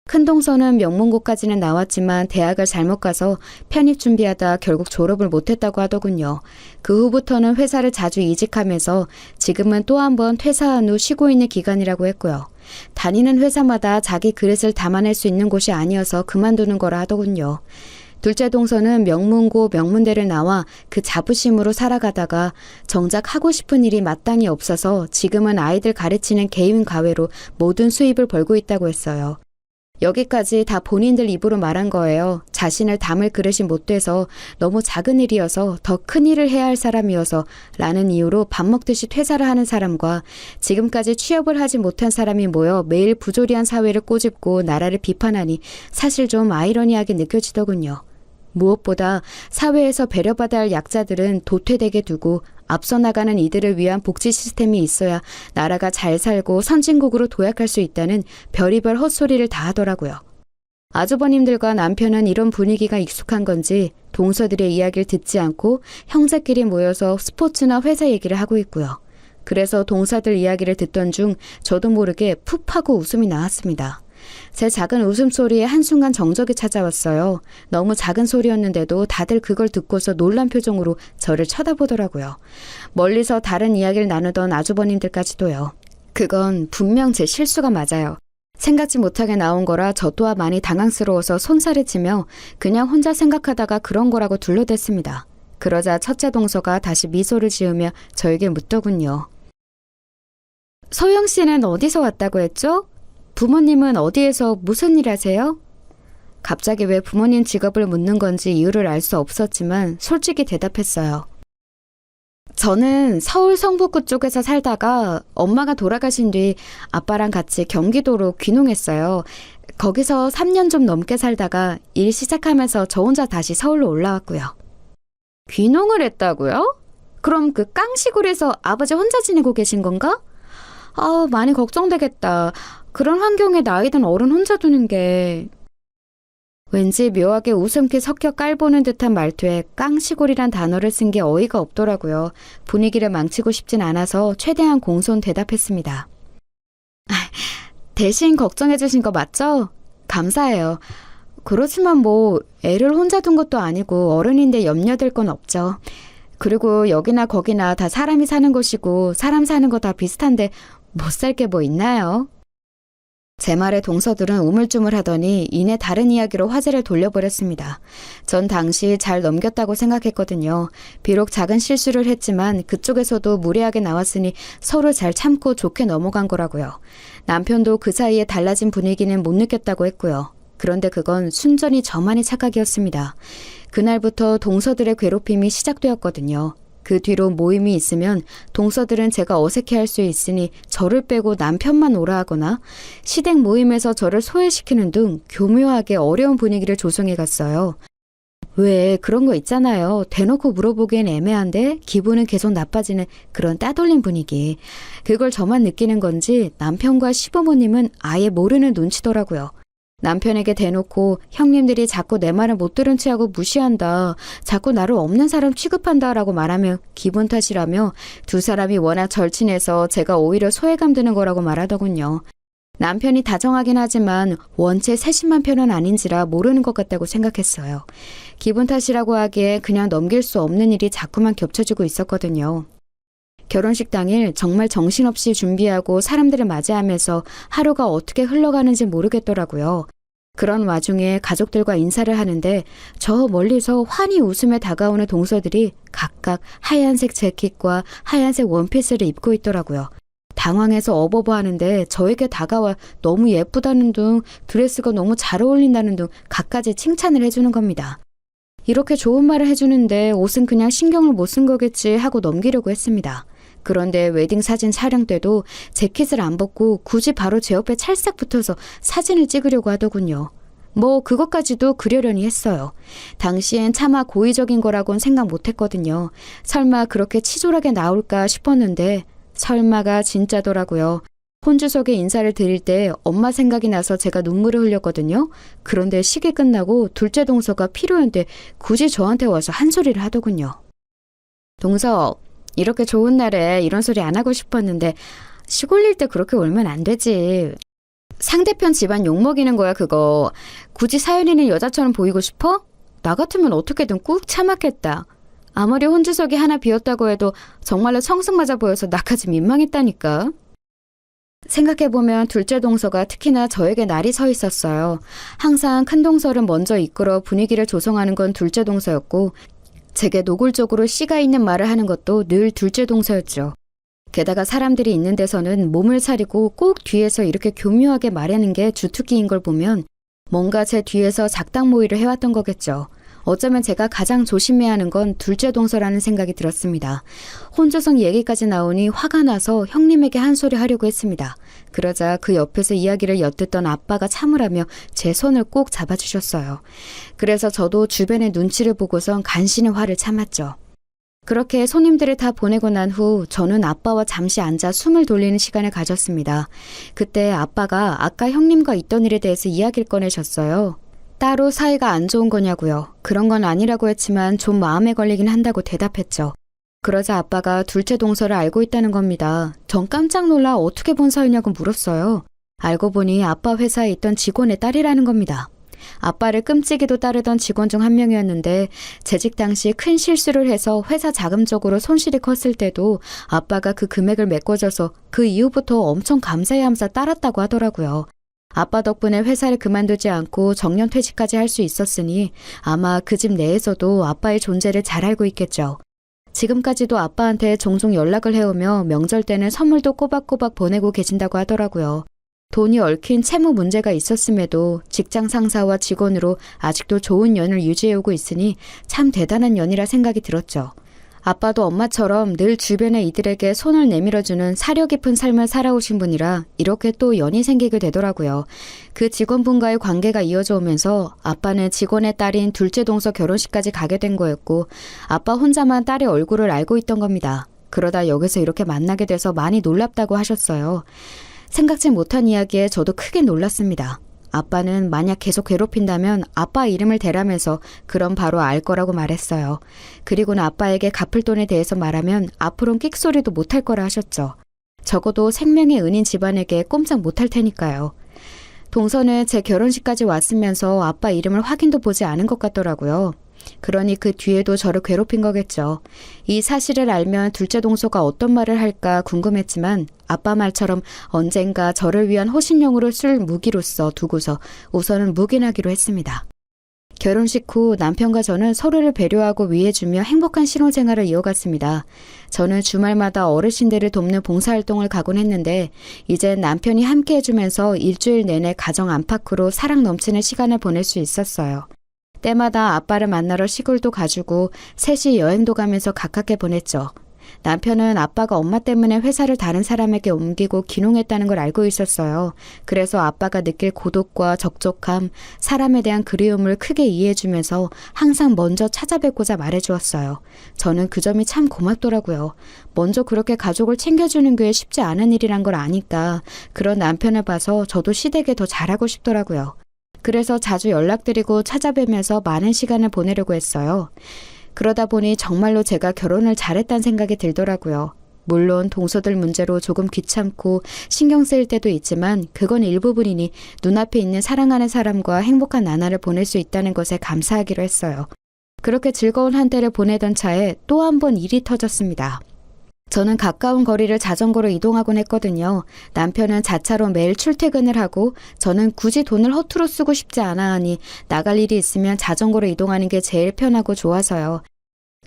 큰 동서는 명문고까지는 나왔지만 대학을 잘못 가서 편입 준비하다 결국 졸업을 못했다고 하더군요. 그 후부터는 회사를 자주 이직하면서 지금은 또 한 번 퇴사한 후 쉬고 있는 기간이라고 했고요. 다니는 회사마다 자기 그릇을 담아낼 수 있는 곳이 아니어서 그만두는 거라 하더군요. 둘째 동서는 명문고 명문대를 나와 그 자부심으로 살아가다가 정작 하고 싶은 일이 마땅히 없어서 지금은 아이들 가르치는 개인 과외로 모든 수입을 벌고 있다고 했어요. 여기까지 다 본인들 입으로 말한 거예요. 자신을 담을 그릇이 못 돼서 너무 작은 일이어서 더 큰 일을 해야 할 사람이어서 라는 이유로 밥 먹듯이 퇴사를 하는 사람과 지금까지 취업을 하지 못한 사람이 모여 매일 부조리한 사회를 꼬집고 나라를 비판하니 사실 좀 아이러니하게 느껴지더군요. 무엇보다 사회에서 배려받아야 할 약자들은 도태되게 두고 앞서 나가는 이들을 위한 복지 시스템이 있어야 나라가 잘 살고 선진국으로 도약할 수 있다는 별의별 헛소리를 다 하더라고요. 아주버님들과 남편은 이런 분위기가 익숙한 건지 동서들의 이야기를 듣지 않고 형제끼리 모여서 스포츠나 회사 얘기를 하고 있고요. 그래서 동서들 이야기를 듣던 중 저도 모르게 푹 하고 웃음이 나왔습니다. 제 작은 웃음소리에 한순간 정적이 찾아왔어요. 너무 작은 소리였는데도 다들 그걸 듣고서 놀란 표정으로 저를 쳐다보더라고요. 멀리서 다른 이야기를 나누던 아주버님들까지도요. 그건 분명 제 실수가 맞아요. 생각지 못하게 나온 거라 저 또한 많이 당황스러워서 손살을 치며 그냥 혼자 생각하다가 그런 거라고 둘러댔습니다. 그러자 첫째 동서가 다시 미소를 지으며 저에게 묻더군요. 소영 씨는 어디서 왔다고 했죠? 부모님은 어디에서 무슨 일 하세요? 갑자기 왜 부모님 직업을 묻는 건지 이유를 알 수 없었지만 솔직히 대답했어요. 저는 서울 성북구 쪽에서 살다가 엄마가 돌아가신 뒤 아빠랑 같이 경기도로 귀농했어요. 거기서 3년 좀 넘게 살다가 일 시작하면서 저 혼자 다시 서울로 올라왔고요. 귀농을 했다고요? 그럼 그 깡시골에서 아버지 혼자 지내고 계신 건가? 많이 걱정되겠다. 그런 환경에 나이 든 어른 혼자 두는 게... 왠지 묘하게 웃음기 섞여 깔보는 듯한 말투에 깡시골이란 단어를 쓴 게 어이가 없더라고요. 분위기를 망치고 싶진 않아서 최대한 공손 대답했습니다. 대신 걱정해 주신 거 맞죠? 감사해요. 그렇지만 뭐 애를 혼자 둔 것도 아니고 어른인데 염려될 건 없죠. 그리고 여기나 거기나 다 사람이 사는 곳이고 사람 사는 거 다 비슷한데 못 살 게 뭐 있나요? 제 말에 동서들은 우물쭈물하더니 이내 다른 이야기로 화제를 돌려버렸습니다. 전 당시 잘 넘겼다고 생각했거든요. 비록 작은 실수를 했지만 그쪽에서도 무례하게 나왔으니 서로 잘 참고 좋게 넘어간 거라고요. 남편도 그 사이에 달라진 분위기는 못 느꼈다고 했고요. 그런데 그건 순전히 저만의 착각이었습니다. 그날부터 동서들의 괴롭힘이 시작되었거든요. 그 뒤로 모임이 있으면 동서들은 제가 어색해할 수 있으니 저를 빼고 남편만 오라 하거나 시댁 모임에서 저를 소외시키는 등 교묘하게 어려운 분위기를 조성해 갔어요. 왜 그런 거 있잖아요. 대놓고 물어보기엔 애매한데 기분은 계속 나빠지는 그런 따돌림 분위기. 그걸 저만 느끼는 건지 남편과 시부모님은 아예 모르는 눈치더라고요. 남편에게 대놓고 형님들이 자꾸 내 말을 못 들은 체하고 무시한다. 자꾸 나를 없는 사람 취급한다 라고 말하면 기분 탓이라며 두 사람이 워낙 절친해서 제가 오히려 소외감 드는 거라고 말하더군요. 남편이 다정하긴 하지만 원체 세심한 편은 아닌지라 모르는 것 같다고 생각했어요. 기분 탓이라고 하기에 그냥 넘길 수 없는 일이 자꾸만 겹쳐지고 있었거든요. 결혼식 당일 정말 정신없이 준비하고 사람들을 맞이하면서 하루가 어떻게 흘러가는지 모르겠더라고요. 그런 와중에 가족들과 인사를 하는데 저 멀리서 환히 웃으며 다가오는 동서들이 각각 하얀색 재킷과 하얀색 원피스를 입고 있더라고요. 당황해서 어버버 하는데 저에게 다가와 너무 예쁘다는 둥, 드레스가 너무 잘 어울린다는 둥 갖가지 칭찬을 해주는 겁니다. 이렇게 좋은 말을 해주는데 옷은 그냥 신경을 못 쓴 거겠지 하고 넘기려고 했습니다. 그런데 웨딩 사진 촬영 때도 재킷을 안 벗고 굳이 바로 제 옆에 찰싹 붙어서 사진을 찍으려고 하더군요. 뭐 그것까지도 그려려니 했어요. 당시엔 차마 고의적인 거라고는 생각 못했거든요. 설마 그렇게 치졸하게 나올까 싶었는데 설마가 진짜더라고요. 혼주석에 인사를 드릴 때 엄마 생각이 나서 제가 눈물을 흘렸거든요. 그런데 시기 끝나고 둘째 동서가 필요한데 굳이 저한테 와서 한 소리를 하더군요. 동서, 이렇게 좋은 날에 이런 소리 안 하고 싶었는데 시골일 때 그렇게 울면 안 되지. 상대편 집안 욕먹이는 거야 그거. 굳이 사연 있는 여자처럼 보이고 싶어? 나 같으면 어떻게든 꾹 참았겠다. 아무리 혼주석이 하나 비었다고 해도 정말로 청승맞아 보여서 나까지 민망했다니까. 생각해보면 둘째 동서가 특히나 저에게 날이 서 있었어요. 항상 큰 동서를 먼저 이끌어 분위기를 조성하는 건 둘째 동서였고 제게 노골적으로 씨가 있는 말을 하는 것도 늘 둘째 동서였죠. 게다가 사람들이 있는 데서는 몸을 사리고 꼭 뒤에서 이렇게 교묘하게 말하는 게 주특기인 걸 보면 뭔가 제 뒤에서 작당 모의를 해왔던 거겠죠. 어쩌면 제가 가장 조심해야 하는 건 둘째 동서라는 생각이 들었습니다. 혼조성 얘기까지 나오니 화가 나서 형님에게 한 소리 하려고 했습니다. 그러자 그 옆에서 이야기를 엿듣던 아빠가 참으라며 제 손을 꼭 잡아주셨어요. 그래서 저도 주변의 눈치를 보고선 간신히 화를 참았죠. 그렇게 손님들을 다 보내고 난 후 저는 아빠와 잠시 앉아 숨을 돌리는 시간을 가졌습니다. 그때 아빠가 아까 형님과 있던 일에 대해서 이야기를 꺼내셨어요. 따로 사이가 안 좋은 거냐고요. 그런 건 아니라고 했지만 좀 마음에 걸리긴 한다고 대답했죠. 그러자 아빠가 둘째 동서를 알고 있다는 겁니다. 전 깜짝 놀라 어떻게 본 사이냐고 물었어요. 알고 보니 아빠 회사에 있던 직원의 딸이라는 겁니다. 아빠를 끔찍이도 따르던 직원 중 한 명이었는데 재직 당시 큰 실수를 해서 회사 자금적으로 손실이 컸을 때도 아빠가 그 금액을 메꿔줘서 그 이후부터 엄청 감사해하면서 따랐다고 하더라고요. 아빠 덕분에 회사를 그만두지 않고 정년퇴직까지 할 수 있었으니 아마 그 집 내에서도 아빠의 존재를 잘 알고 있겠죠. 지금까지도 아빠한테 종종 연락을 해오며 명절 때는 선물도 꼬박꼬박 보내고 계신다고 하더라고요. 돈이 얽힌 채무 문제가 있었음에도 직장 상사와 직원으로 아직도 좋은 연을 유지해오고 있으니 참 대단한 연이라 생각이 들었죠. 아빠도 엄마처럼 늘 주변의 이들에게 손을 내밀어주는 사려 깊은 삶을 살아오신 분이라 이렇게 또 연이 생기게 되더라고요. 그 직원분과의 관계가 이어져 오면서 아빠는 직원의 딸인 둘째 동서 결혼식까지 가게 된 거였고 아빠 혼자만 딸의 얼굴을 알고 있던 겁니다. 그러다 여기서 이렇게 만나게 돼서 많이 놀랍다고 하셨어요. 생각지 못한 이야기에 저도 크게 놀랐습니다. 아빠는 만약 계속 괴롭힌다면 아빠 이름을 대라면서 그럼 바로 알 거라고 말했어요. 그리고는 아빠에게 갚을 돈에 대해서 말하면 앞으론 끽소리도 못할 거라 하셨죠. 적어도 생명의 은인 집안에게 꼼짝 못할 테니까요. 동서는 제 결혼식까지 왔으면서 아빠 이름을 확인도 보지 않은 것 같더라고요. 그러니 그 뒤에도 저를 괴롭힌 거겠죠. 이 사실을 알면 둘째 동서가 어떤 말을 할까 궁금했지만 아빠 말처럼 언젠가 저를 위한 호신용으로 쓸 무기로서 두고서 우선은 묵인하기로 했습니다. 결혼식 후 남편과 저는 서로를 배려하고 위해주며 행복한 신혼생활을 이어갔습니다. 저는 주말마다 어르신들을 돕는 봉사활동을 가곤 했는데 이젠 남편이 함께 해주면서 일주일 내내 가정 안팎으로 사랑 넘치는 시간을 보낼 수 있었어요. 때마다 아빠를 만나러 시골도 가주고 셋이 여행도 가면서 가깝게 보냈죠. 남편은 아빠가 엄마 때문에 회사를 다른 사람에게 옮기고 귀농했다는 걸 알고 있었어요. 그래서 아빠가 느낄 고독과 적적함, 사람에 대한 그리움을 크게 이해해주면서 항상 먼저 찾아뵙고자 말해주었어요. 저는 그 점이 참 고맙더라고요. 먼저 그렇게 가족을 챙겨주는 게 쉽지 않은 일이란 걸 아니까 그런 남편을 봐서 저도 시댁에 더 잘하고 싶더라고요. 그래서 자주 연락드리고 찾아뵈면서 많은 시간을 보내려고 했어요. 그러다 보니 정말로 제가 결혼을 잘했다는 생각이 들더라고요. 물론 동서들 문제로 조금 귀찮고 신경 쓰일 때도 있지만 그건 일부분이니 눈앞에 있는 사랑하는 사람과 행복한 나날을 보낼 수 있다는 것에 감사하기로 했어요. 그렇게 즐거운 한때를 보내던 차에 또 한 번 일이 터졌습니다. 저는 가까운 거리를 자전거로 이동하곤 했거든요. 남편은 자차로 매일 출퇴근을 하고 저는 굳이 돈을 허투루 쓰고 싶지 않아 하니 나갈 일이 있으면 자전거로 이동하는 게 제일 편하고 좋아서요.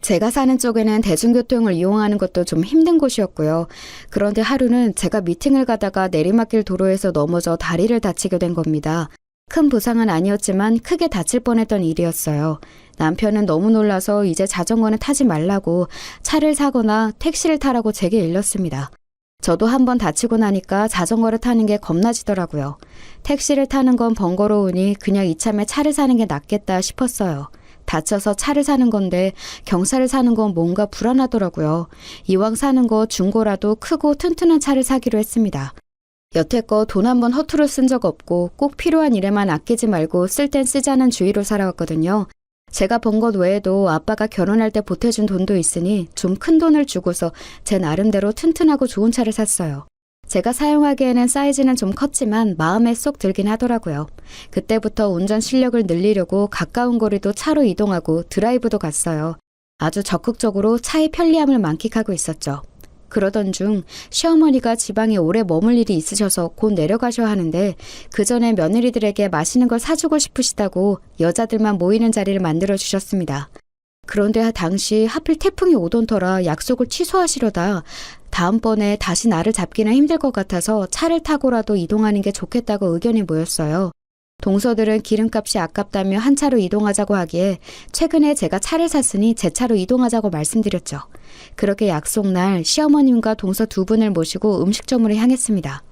제가 사는 쪽에는 대중교통을 이용하는 것도 좀 힘든 곳이었고요. 그런데 하루는 제가 미팅을 가다가 내리막길 도로에서 넘어져 다리를 다치게 된 겁니다. 큰 부상은 아니었지만 크게 다칠 뻔했던 일이었어요. 남편은 너무 놀라서 이제 자전거는 타지 말라고 차를 사거나 택시를 타라고 제게 일렀습니다. 저도 한번 다치고 나니까 자전거를 타는 게 겁나지더라고요. 택시를 타는 건 번거로우니 그냥 이참에 차를 사는 게 낫겠다 싶었어요. 다쳐서 차를 사는 건데 경차를 사는 건 뭔가 불안하더라고요. 이왕 사는 거 중고라도 크고 튼튼한 차를 사기로 했습니다. 여태껏 돈 한 번 허투루 쓴 적 없고 꼭 필요한 일에만 아끼지 말고 쓸 땐 쓰자는 주의로 살아왔거든요. 제가 번 것 외에도 아빠가 결혼할 때 보태준 돈도 있으니 좀 큰 돈을 주고서 제 나름대로 튼튼하고 좋은 차를 샀어요. 제가 사용하기에는 사이즈는 좀 컸지만 마음에 쏙 들긴 하더라고요. 그때부터 운전 실력을 늘리려고 가까운 거리도 차로 이동하고 드라이브도 갔어요. 아주 적극적으로 차의 편리함을 만끽하고 있었죠. 그러던 중 시어머니가 지방에 오래 머물 일이 있으셔서 곧 내려가셔야 하는데 그 전에 며느리들에게 맛있는 걸 사주고 싶으시다고 여자들만 모이는 자리를 만들어 주셨습니다. 그런데 당시 하필 태풍이 오던 터라 약속을 취소하시려다 다음번에 다시 나를 잡기는 힘들 것 같아서 차를 타고라도 이동하는 게 좋겠다고 의견이 모였어요. 동서들은 기름값이 아깝다며 한 차로 이동하자고 하기에 최근에 제가 차를 샀으니 제 차로 이동하자고 말씀드렸죠. 그렇게 약속날 시어머님과 동서 두 분을 모시고 음식점으로 향했습니다.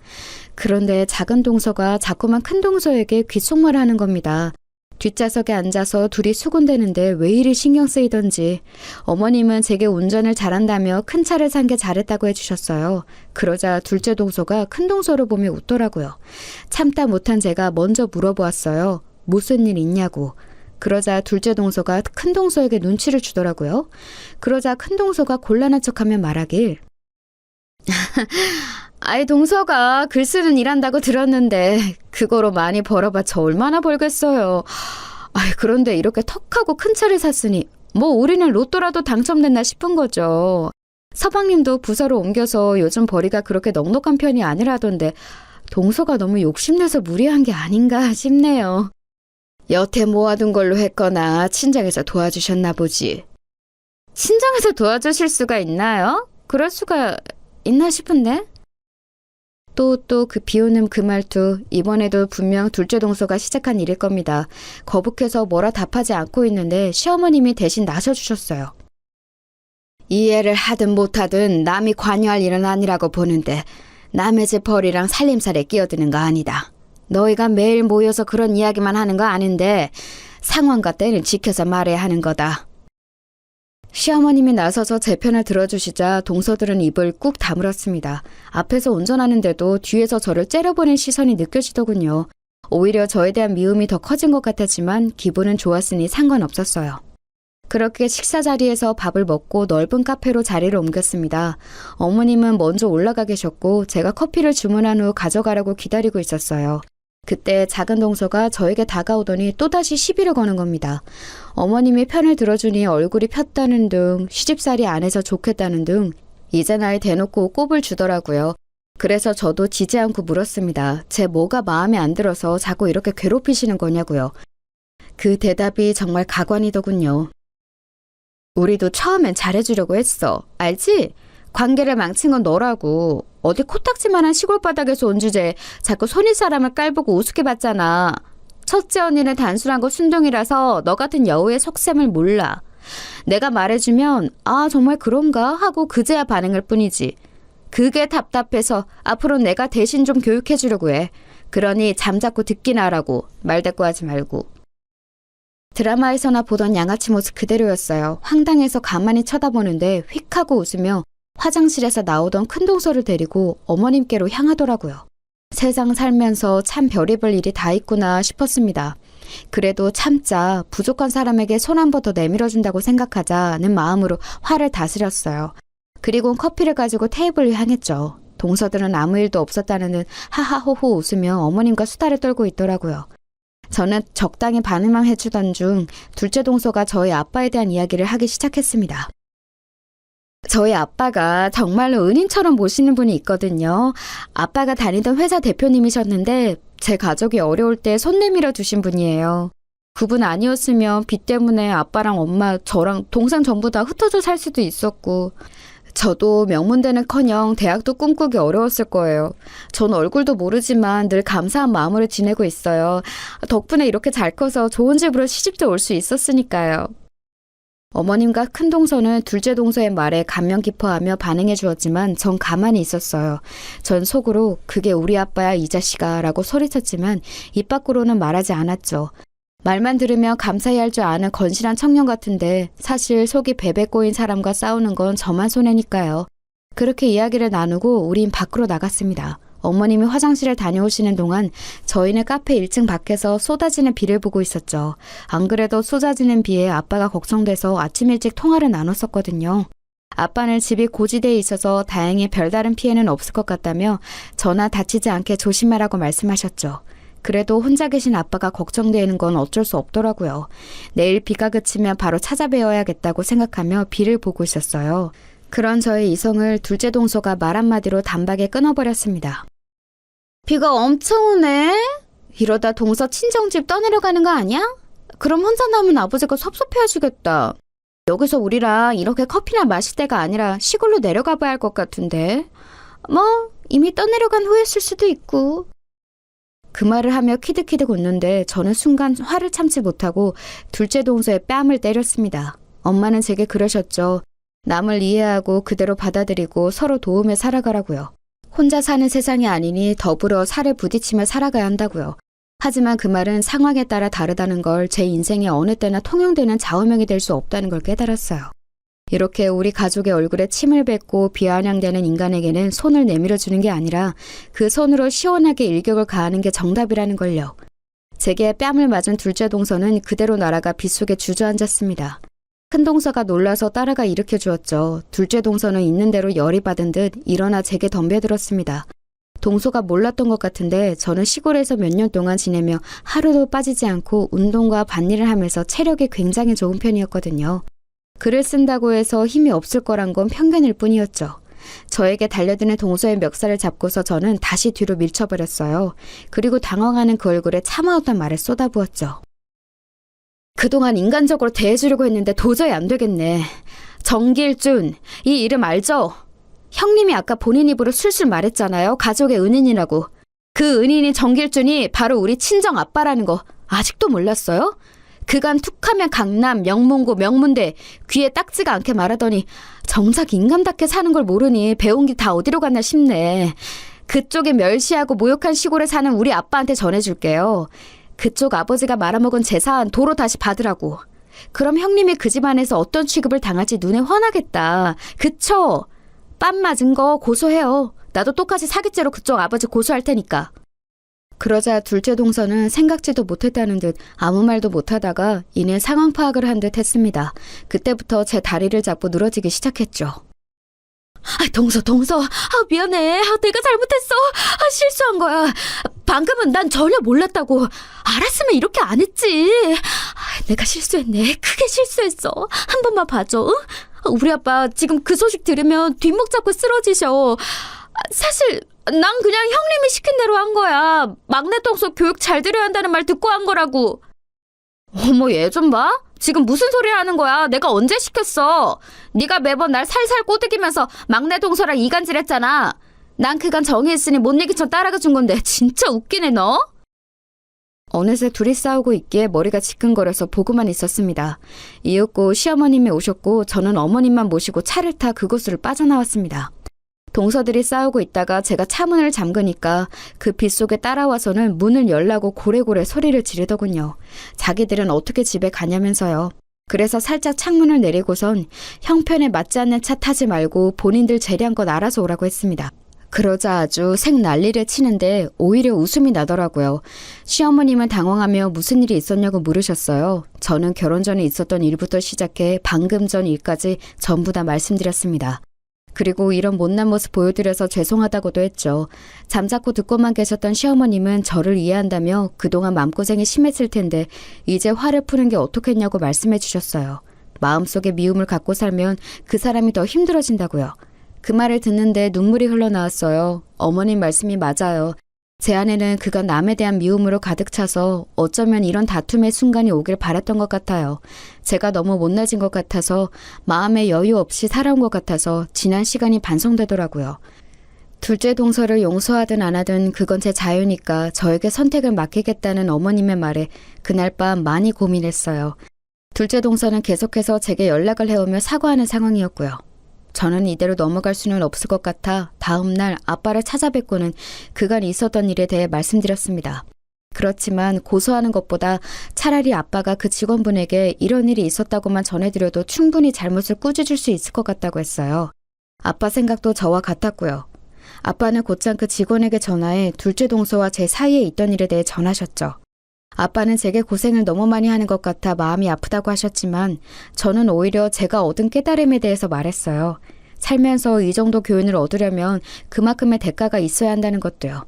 그런데 작은 동서가 자꾸만 큰 동서에게 귓속말을 하는 겁니다. 뒷좌석에 앉아서 둘이 수군대는데 왜 이리 신경 쓰이던지 어머님은 제게 운전을 잘한다며 큰 차를 산 게 잘했다고 해주셨어요. 그러자 둘째 동서가 큰 동서를 보며 웃더라고요. 참다 못한 제가 먼저 물어보았어요. 무슨 일 있냐고. 그러자 둘째 동서가 큰 동서에게 눈치를 주더라고요. 그러자 큰 동서가 곤란한 척하며 말하길 아이 동서가 글 쓰는 일 한다고 들었는데 그거로 많이 벌어봤자 얼마나 벌겠어요. 아이 그런데 이렇게 턱하고 큰 차를 샀으니 뭐 우리는 로또라도 당첨됐나 싶은 거죠. 서방님도 부서로 옮겨서 요즘 벌이가 그렇게 넉넉한 편이 아니라던데 동서가 너무 욕심내서 무리한 게 아닌가 싶네요. 여태 모아둔 걸로 했거나 친정에서 도와주셨나 보지. 친정에서 도와주실 수가 있나요? 그럴 수가 있나 싶은데? 또 그 비오는 그 말투, 이번에도 분명 둘째 동서가 시작한 일일 겁니다. 거북해서 뭐라 답하지 않고 있는데 시어머님이 대신 나서주셨어요. 이해를 하든 못하든 남이 관여할 일은 아니라고 보는데 남의 집 벌이랑 살림살에 끼어드는 거 아니다. 너희가 매일 모여서 그런 이야기만 하는 거 아닌데 상황과 때는 지켜서 말해야 하는 거다. 시어머님이 나서서 제 편을 들어주시자 동서들은 입을 꾹 다물었습니다. 앞에서 운전하는데도 뒤에서 저를 째려보는 시선이 느껴지더군요. 오히려 저에 대한 미움이 더 커진 것 같았지만 기분은 좋았으니 상관없었어요. 그렇게 식사 자리에서 밥을 먹고 넓은 카페로 자리를 옮겼습니다. 어머님은 먼저 올라가 계셨고 제가 커피를 주문한 후 가져가라고 기다리고 있었어요. 그때 작은 동서가 저에게 다가오더니 또다시 시비를 거는 겁니다. 어머님이 편을 들어주니 얼굴이 폈다는 등 시집살이 안 해서 좋겠다는 등 이제 나이 대놓고 꼽을 주더라고요. 그래서 저도 지지 않고 물었습니다. 제 뭐가 마음에 안 들어서 자꾸 이렇게 괴롭히시는 거냐고요. 그 대답이 정말 가관이더군요. 우리도 처음엔 잘해주려고 했어. 알지? 관계를 망친 건 너라고. 어디 코딱지만한 시골 바닥에서 온 주제에 자꾸 손윗 사람을 깔보고 우습게 봤잖아. 첫째 언니는 단순한 거 순둥이라서 너 같은 여우의 속셈을 몰라. 내가 말해주면 아 정말 그런가 하고 그제야 반응할 뿐이지. 그게 답답해서 앞으로 내가 대신 좀 교육해주려고 해. 그러니 잠자코 듣기나 하라고. 말대꾸하지 말고. 드라마에서나 보던 양아치 모습 그대로였어요. 황당해서 가만히 쳐다보는데 휙 하고 웃으며 화장실에서 나오던 큰 동서를 데리고 어머님께로 향하더라고요. 세상 살면서 참 별의별 일이 다 있구나 싶었습니다. 그래도 참자 부족한 사람에게 손 한 번 더 내밀어준다고 생각하자는 마음으로 화를 다스렸어요. 그리고 커피를 가지고 테이블을 향했죠. 동서들은 아무 일도 없었다는 듯 하하호호 웃으며 어머님과 수다를 떨고 있더라고요. 저는 적당히 반응만 해주던 중 둘째 동서가 저희 아빠에 대한 이야기를 하기 시작했습니다. 저희 아빠가 정말로 은인처럼 모시는 분이 있거든요. 아빠가 다니던 회사 대표님이셨는데 제 가족이 어려울 때 손 내밀어 주신 분이에요. 그분 아니었으면 빚 때문에 아빠랑 엄마, 저랑 동생 전부 다 흩어져 살 수도 있었고 저도 명문대는커녕 대학도 꿈꾸기 어려웠을 거예요. 전 얼굴도 모르지만 늘 감사한 마음으로 지내고 있어요. 덕분에 이렇게 잘 커서 좋은 집으로 시집도 올 수 있었으니까요. 어머님과 큰 동서는 둘째 동서의 말에 감명 깊어하며 반응해 주었지만 전 가만히 있었어요. 전 속으로 그게 우리 아빠야 이 자식아 라고 소리쳤지만 입 밖으로는 말하지 않았죠. 말만 들으며 감사히 할 줄 아는 건실한 청년 같은데 사실 속이 베베 꼬인 사람과 싸우는 건 저만 손해니까요. 그렇게 이야기를 나누고 우린 밖으로 나갔습니다. 어머님이 화장실에 다녀오시는 동안 저희는 카페 1층 밖에서 쏟아지는 비를 보고 있었죠. 안 그래도 쏟아지는 비에 아빠가 걱정돼서 아침 일찍 통화를 나눴었거든요. 아빠는 집이 고지대에 있어서 다행히 별다른 피해는 없을 것 같다며 저나 다치지 않게 조심하라고 말씀하셨죠. 그래도 혼자 계신 아빠가 걱정되는 건 어쩔 수 없더라고요. 내일 비가 그치면 바로 찾아뵈어야겠다고 생각하며 비를 보고 있었어요. 그런 저의 이성을 둘째 동서가 말 한마디로 단박에 끊어버렸습니다. 비가 엄청 오네? 이러다 동서 친정집 떠내려가는 거 아니야? 그럼 혼자 남은 아버지가 섭섭해하시겠다. 여기서 우리랑 이렇게 커피나 마실 때가 아니라 시골로 내려가 봐야 할 것 같은데. 뭐 이미 떠내려간 후였을 수도 있고. 그 말을 하며 키득키득 웃는데 저는 순간 화를 참지 못하고 둘째 동서의 뺨을 때렸습니다. 엄마는 제게 그러셨죠. 남을 이해하고 그대로 받아들이고 서로 도우며 살아가라고요. 혼자 사는 세상이 아니니 더불어 살을 부딪히며 살아가야 한다고요. 하지만 그 말은 상황에 따라 다르다는 걸 제 인생에 어느 때나 통용되는 좌우명이 될 수 없다는 걸 깨달았어요. 이렇게 우리 가족의 얼굴에 침을 뱉고 비아냥대는 인간에게는 손을 내밀어 주는 게 아니라 그 손으로 시원하게 일격을 가하는 게 정답이라는 걸요. 제게 뺨을 맞은 둘째 동서는 그대로 날아가 빗속에 주저앉았습니다. 큰 동서가 놀라서 따라가 일으켜 주었죠. 둘째 동서는 있는 대로 열이 받은 듯 일어나 제게 덤벼들었습니다. 동서가 몰랐던 것 같은데 저는 시골에서 몇 년 동안 지내며 하루도 빠지지 않고 운동과 밭일을 하면서 체력이 굉장히 좋은 편이었거든요. 글을 쓴다고 해서 힘이 없을 거란 건 편견일 뿐이었죠. 저에게 달려드는 동서의 멱살을 잡고서 저는 다시 뒤로 밀쳐버렸어요. 그리고 당황하는 그 얼굴에 참아왔던 말을 쏟아부었죠. 그동안 인간적으로 대해주려고 했는데 도저히 안 되겠네. 정길준, 이 이름 알죠? 형님이 아까 본인 입으로 술술 말했잖아요. 가족의 은인이라고. 그 은인인 정길준이 바로 우리 친정 아빠라는 거 아직도 몰랐어요? 그간 툭하면 강남, 명문고, 명문대 귀에 딱지가 않게 말하더니 정작 인간답게 사는 걸 모르니 배운 게 다 어디로 갔나 싶네. 그쪽에 멸시하고 모욕한 시골에 사는 우리 아빠한테 전해줄게요. 그쪽 아버지가 말아먹은 재산 도로 다시 받으라고. 그럼 형님이 그 집안에서 어떤 취급을 당할지 눈에 훤하겠다. 그쵸? 뺨 맞은 거 고소해요. 나도 똑같이 사기죄로 그쪽 아버지 고소할 테니까. 그러자 둘째 동서는 생각지도 못했다는 듯 아무 말도 못하다가 이내 상황 파악을 한 듯 했습니다. 그때부터 제 다리를 잡고 늘어지기 시작했죠. 동서. 미안해. 내가 잘못했어. 실수한 거야. 방금은 난 전혀 몰랐다고. 알았으면 이렇게 안 했지. 내가 실수했네. 크게 실수했어. 한 번만 봐줘. 우리 아빠 지금 그 소식 들으면 뒷목 잡고 쓰러지셔. 사실 난 그냥 형님이 시킨 대로 한 거야. 막내 동서 교육 잘 들여야 한다는 말 듣고 한 거라고. 어머, 얘 좀 봐. 지금 무슨 소리 하는 거야. 내가 언제 시켰어. 네가 매번 날 살살 꼬드기면서 막내 동서랑 이간질했잖아. 난 그간 정의했으니 못 이기쳐 따라가 준 건데 진짜 웃기네 너. 어느새 둘이 싸우고 있기에 머리가 지끈거려서 보고만 있었습니다. 이윽고 시어머님이 오셨고 저는 어머님만 모시고 차를 타 그곳을 빠져나왔습니다. 동서들이 싸우고 있다가 제가 차문을 잠그니까 그 빗속에 따라와서는 문을 열라고 고래고래 소리를 지르더군요. 자기들은 어떻게 집에 가냐면서요. 그래서 살짝 창문을 내리고선 형편에 맞지 않는 차 타지 말고 본인들 재량껏 알아서 오라고 했습니다. 그러자 아주 색 난리를 치는데 오히려 웃음이 나더라고요. 시어머님은 당황하며 무슨 일이 있었냐고 물으셨어요. 저는 결혼 전에 있었던 일부터 시작해 방금 전 일까지 전부 다 말씀드렸습니다. 그리고 이런 못난 모습 보여드려서 죄송하다고도 했죠. 잠자코 듣고만 계셨던 시어머님은 저를 이해한다며 그동안 마음고생이 심했을 텐데 이제 화를 푸는 게 어떻겠냐고 말씀해 주셨어요. 마음속에 미움을 갖고 살면 그 사람이 더 힘들어진다고요. 그 말을 듣는데 눈물이 흘러나왔어요. 어머님 말씀이 맞아요. 제 안에는 그가 남에 대한 미움으로 가득 차서 어쩌면 이런 다툼의 순간이 오길 바랐던 것 같아요. 제가 너무 못나진 것 같아서 마음에 여유 없이 살아온 것 같아서 지난 시간이 반성되더라고요. 둘째 동서를 용서하든 안 하든 그건 제 자유니까 저에게 선택을 맡기겠다는 어머님의 말에 그날 밤 많이 고민했어요. 둘째 동서는 계속해서 제게 연락을 해오며 사과하는 상황이었고요. 저는 이대로 넘어갈 수는 없을 것 같아 다음 날 아빠를 찾아뵙고는 그간 있었던 일에 대해 말씀드렸습니다. 그렇지만 고소하는 것보다 차라리 아빠가 그 직원분에게 이런 일이 있었다고만 전해드려도 충분히 잘못을 꾸짖을 수 있을 것 같다고 했어요. 아빠 생각도 저와 같았고요. 아빠는 곧장 그 직원에게 전화해 둘째 동서와 제 사이에 있던 일에 대해 전하셨죠. 아빠는 제게 고생을 너무 많이 하는 것 같아 마음이 아프다고 하셨지만 저는 오히려 제가 얻은 깨달음에 대해서 말했어요. 살면서 이 정도 교훈을 얻으려면 그만큼의 대가가 있어야 한다는 것도요.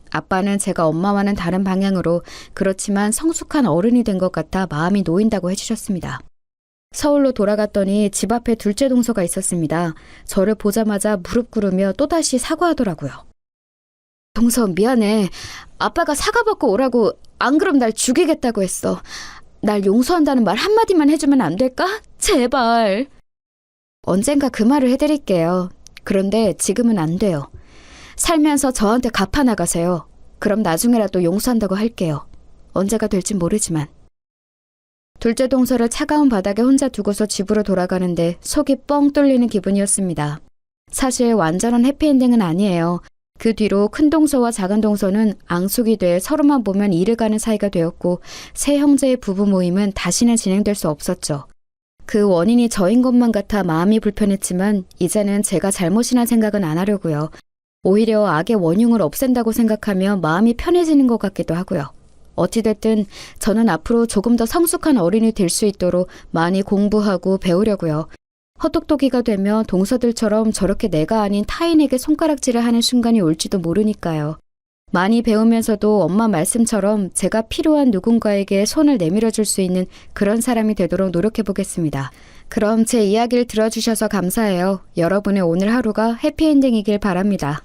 아빠는 제가 엄마와는 다른 방향으로 그렇지만 성숙한 어른이 된 것 같아 마음이 놓인다고 해주셨습니다. 서울로 돌아갔더니 집 앞에 둘째 동서가 있었습니다. 저를 보자마자 무릎 꿇으며 또다시 사과하더라고요. 동서 미안해. 아빠가 사과받고 오라고 안 그럼 날 죽이겠다고 했어. 날 용서한다는 말 한마디만 해주면 안 될까? 제발. 언젠가 그 말을 해드릴게요. 그런데 지금은 안 돼요. 살면서 저한테 갚아나가세요. 그럼 나중에라도 용서한다고 할게요. 언제가 될진 모르지만. 둘째 동서를 차가운 바닥에 혼자 두고서 집으로 돌아가는데 속이 뻥 뚫리는 기분이었습니다. 사실 완전한 해피엔딩은 아니에요. 그 뒤로 큰 동서와 작은 동서는 앙숙이 돼 서로만 보면 이를 가는 사이가 되었고 세 형제의 부부 모임은 다시는 진행될 수 없었죠. 그 원인이 저인 것만 같아 마음이 불편했지만 이제는 제가 잘못이란 생각은 안 하려고요. 오히려 악의 원흉을 없앤다고 생각하며 마음이 편해지는 것 같기도 하고요. 어찌됐든 저는 앞으로 조금 더 성숙한 어른이 될 수 있도록 많이 공부하고 배우려고요. 헛똑똑이가 되며 동서들처럼 저렇게 내가 아닌 타인에게 손가락질을 하는 순간이 올지도 모르니까요. 많이 배우면서도 엄마 말씀처럼 제가 필요한 누군가에게 손을 내밀어 줄 수 있는 그런 사람이 되도록 노력해 보겠습니다. 그럼 제 이야기를 들어주셔서 감사해요. 여러분의 오늘 하루가 해피엔딩이길 바랍니다.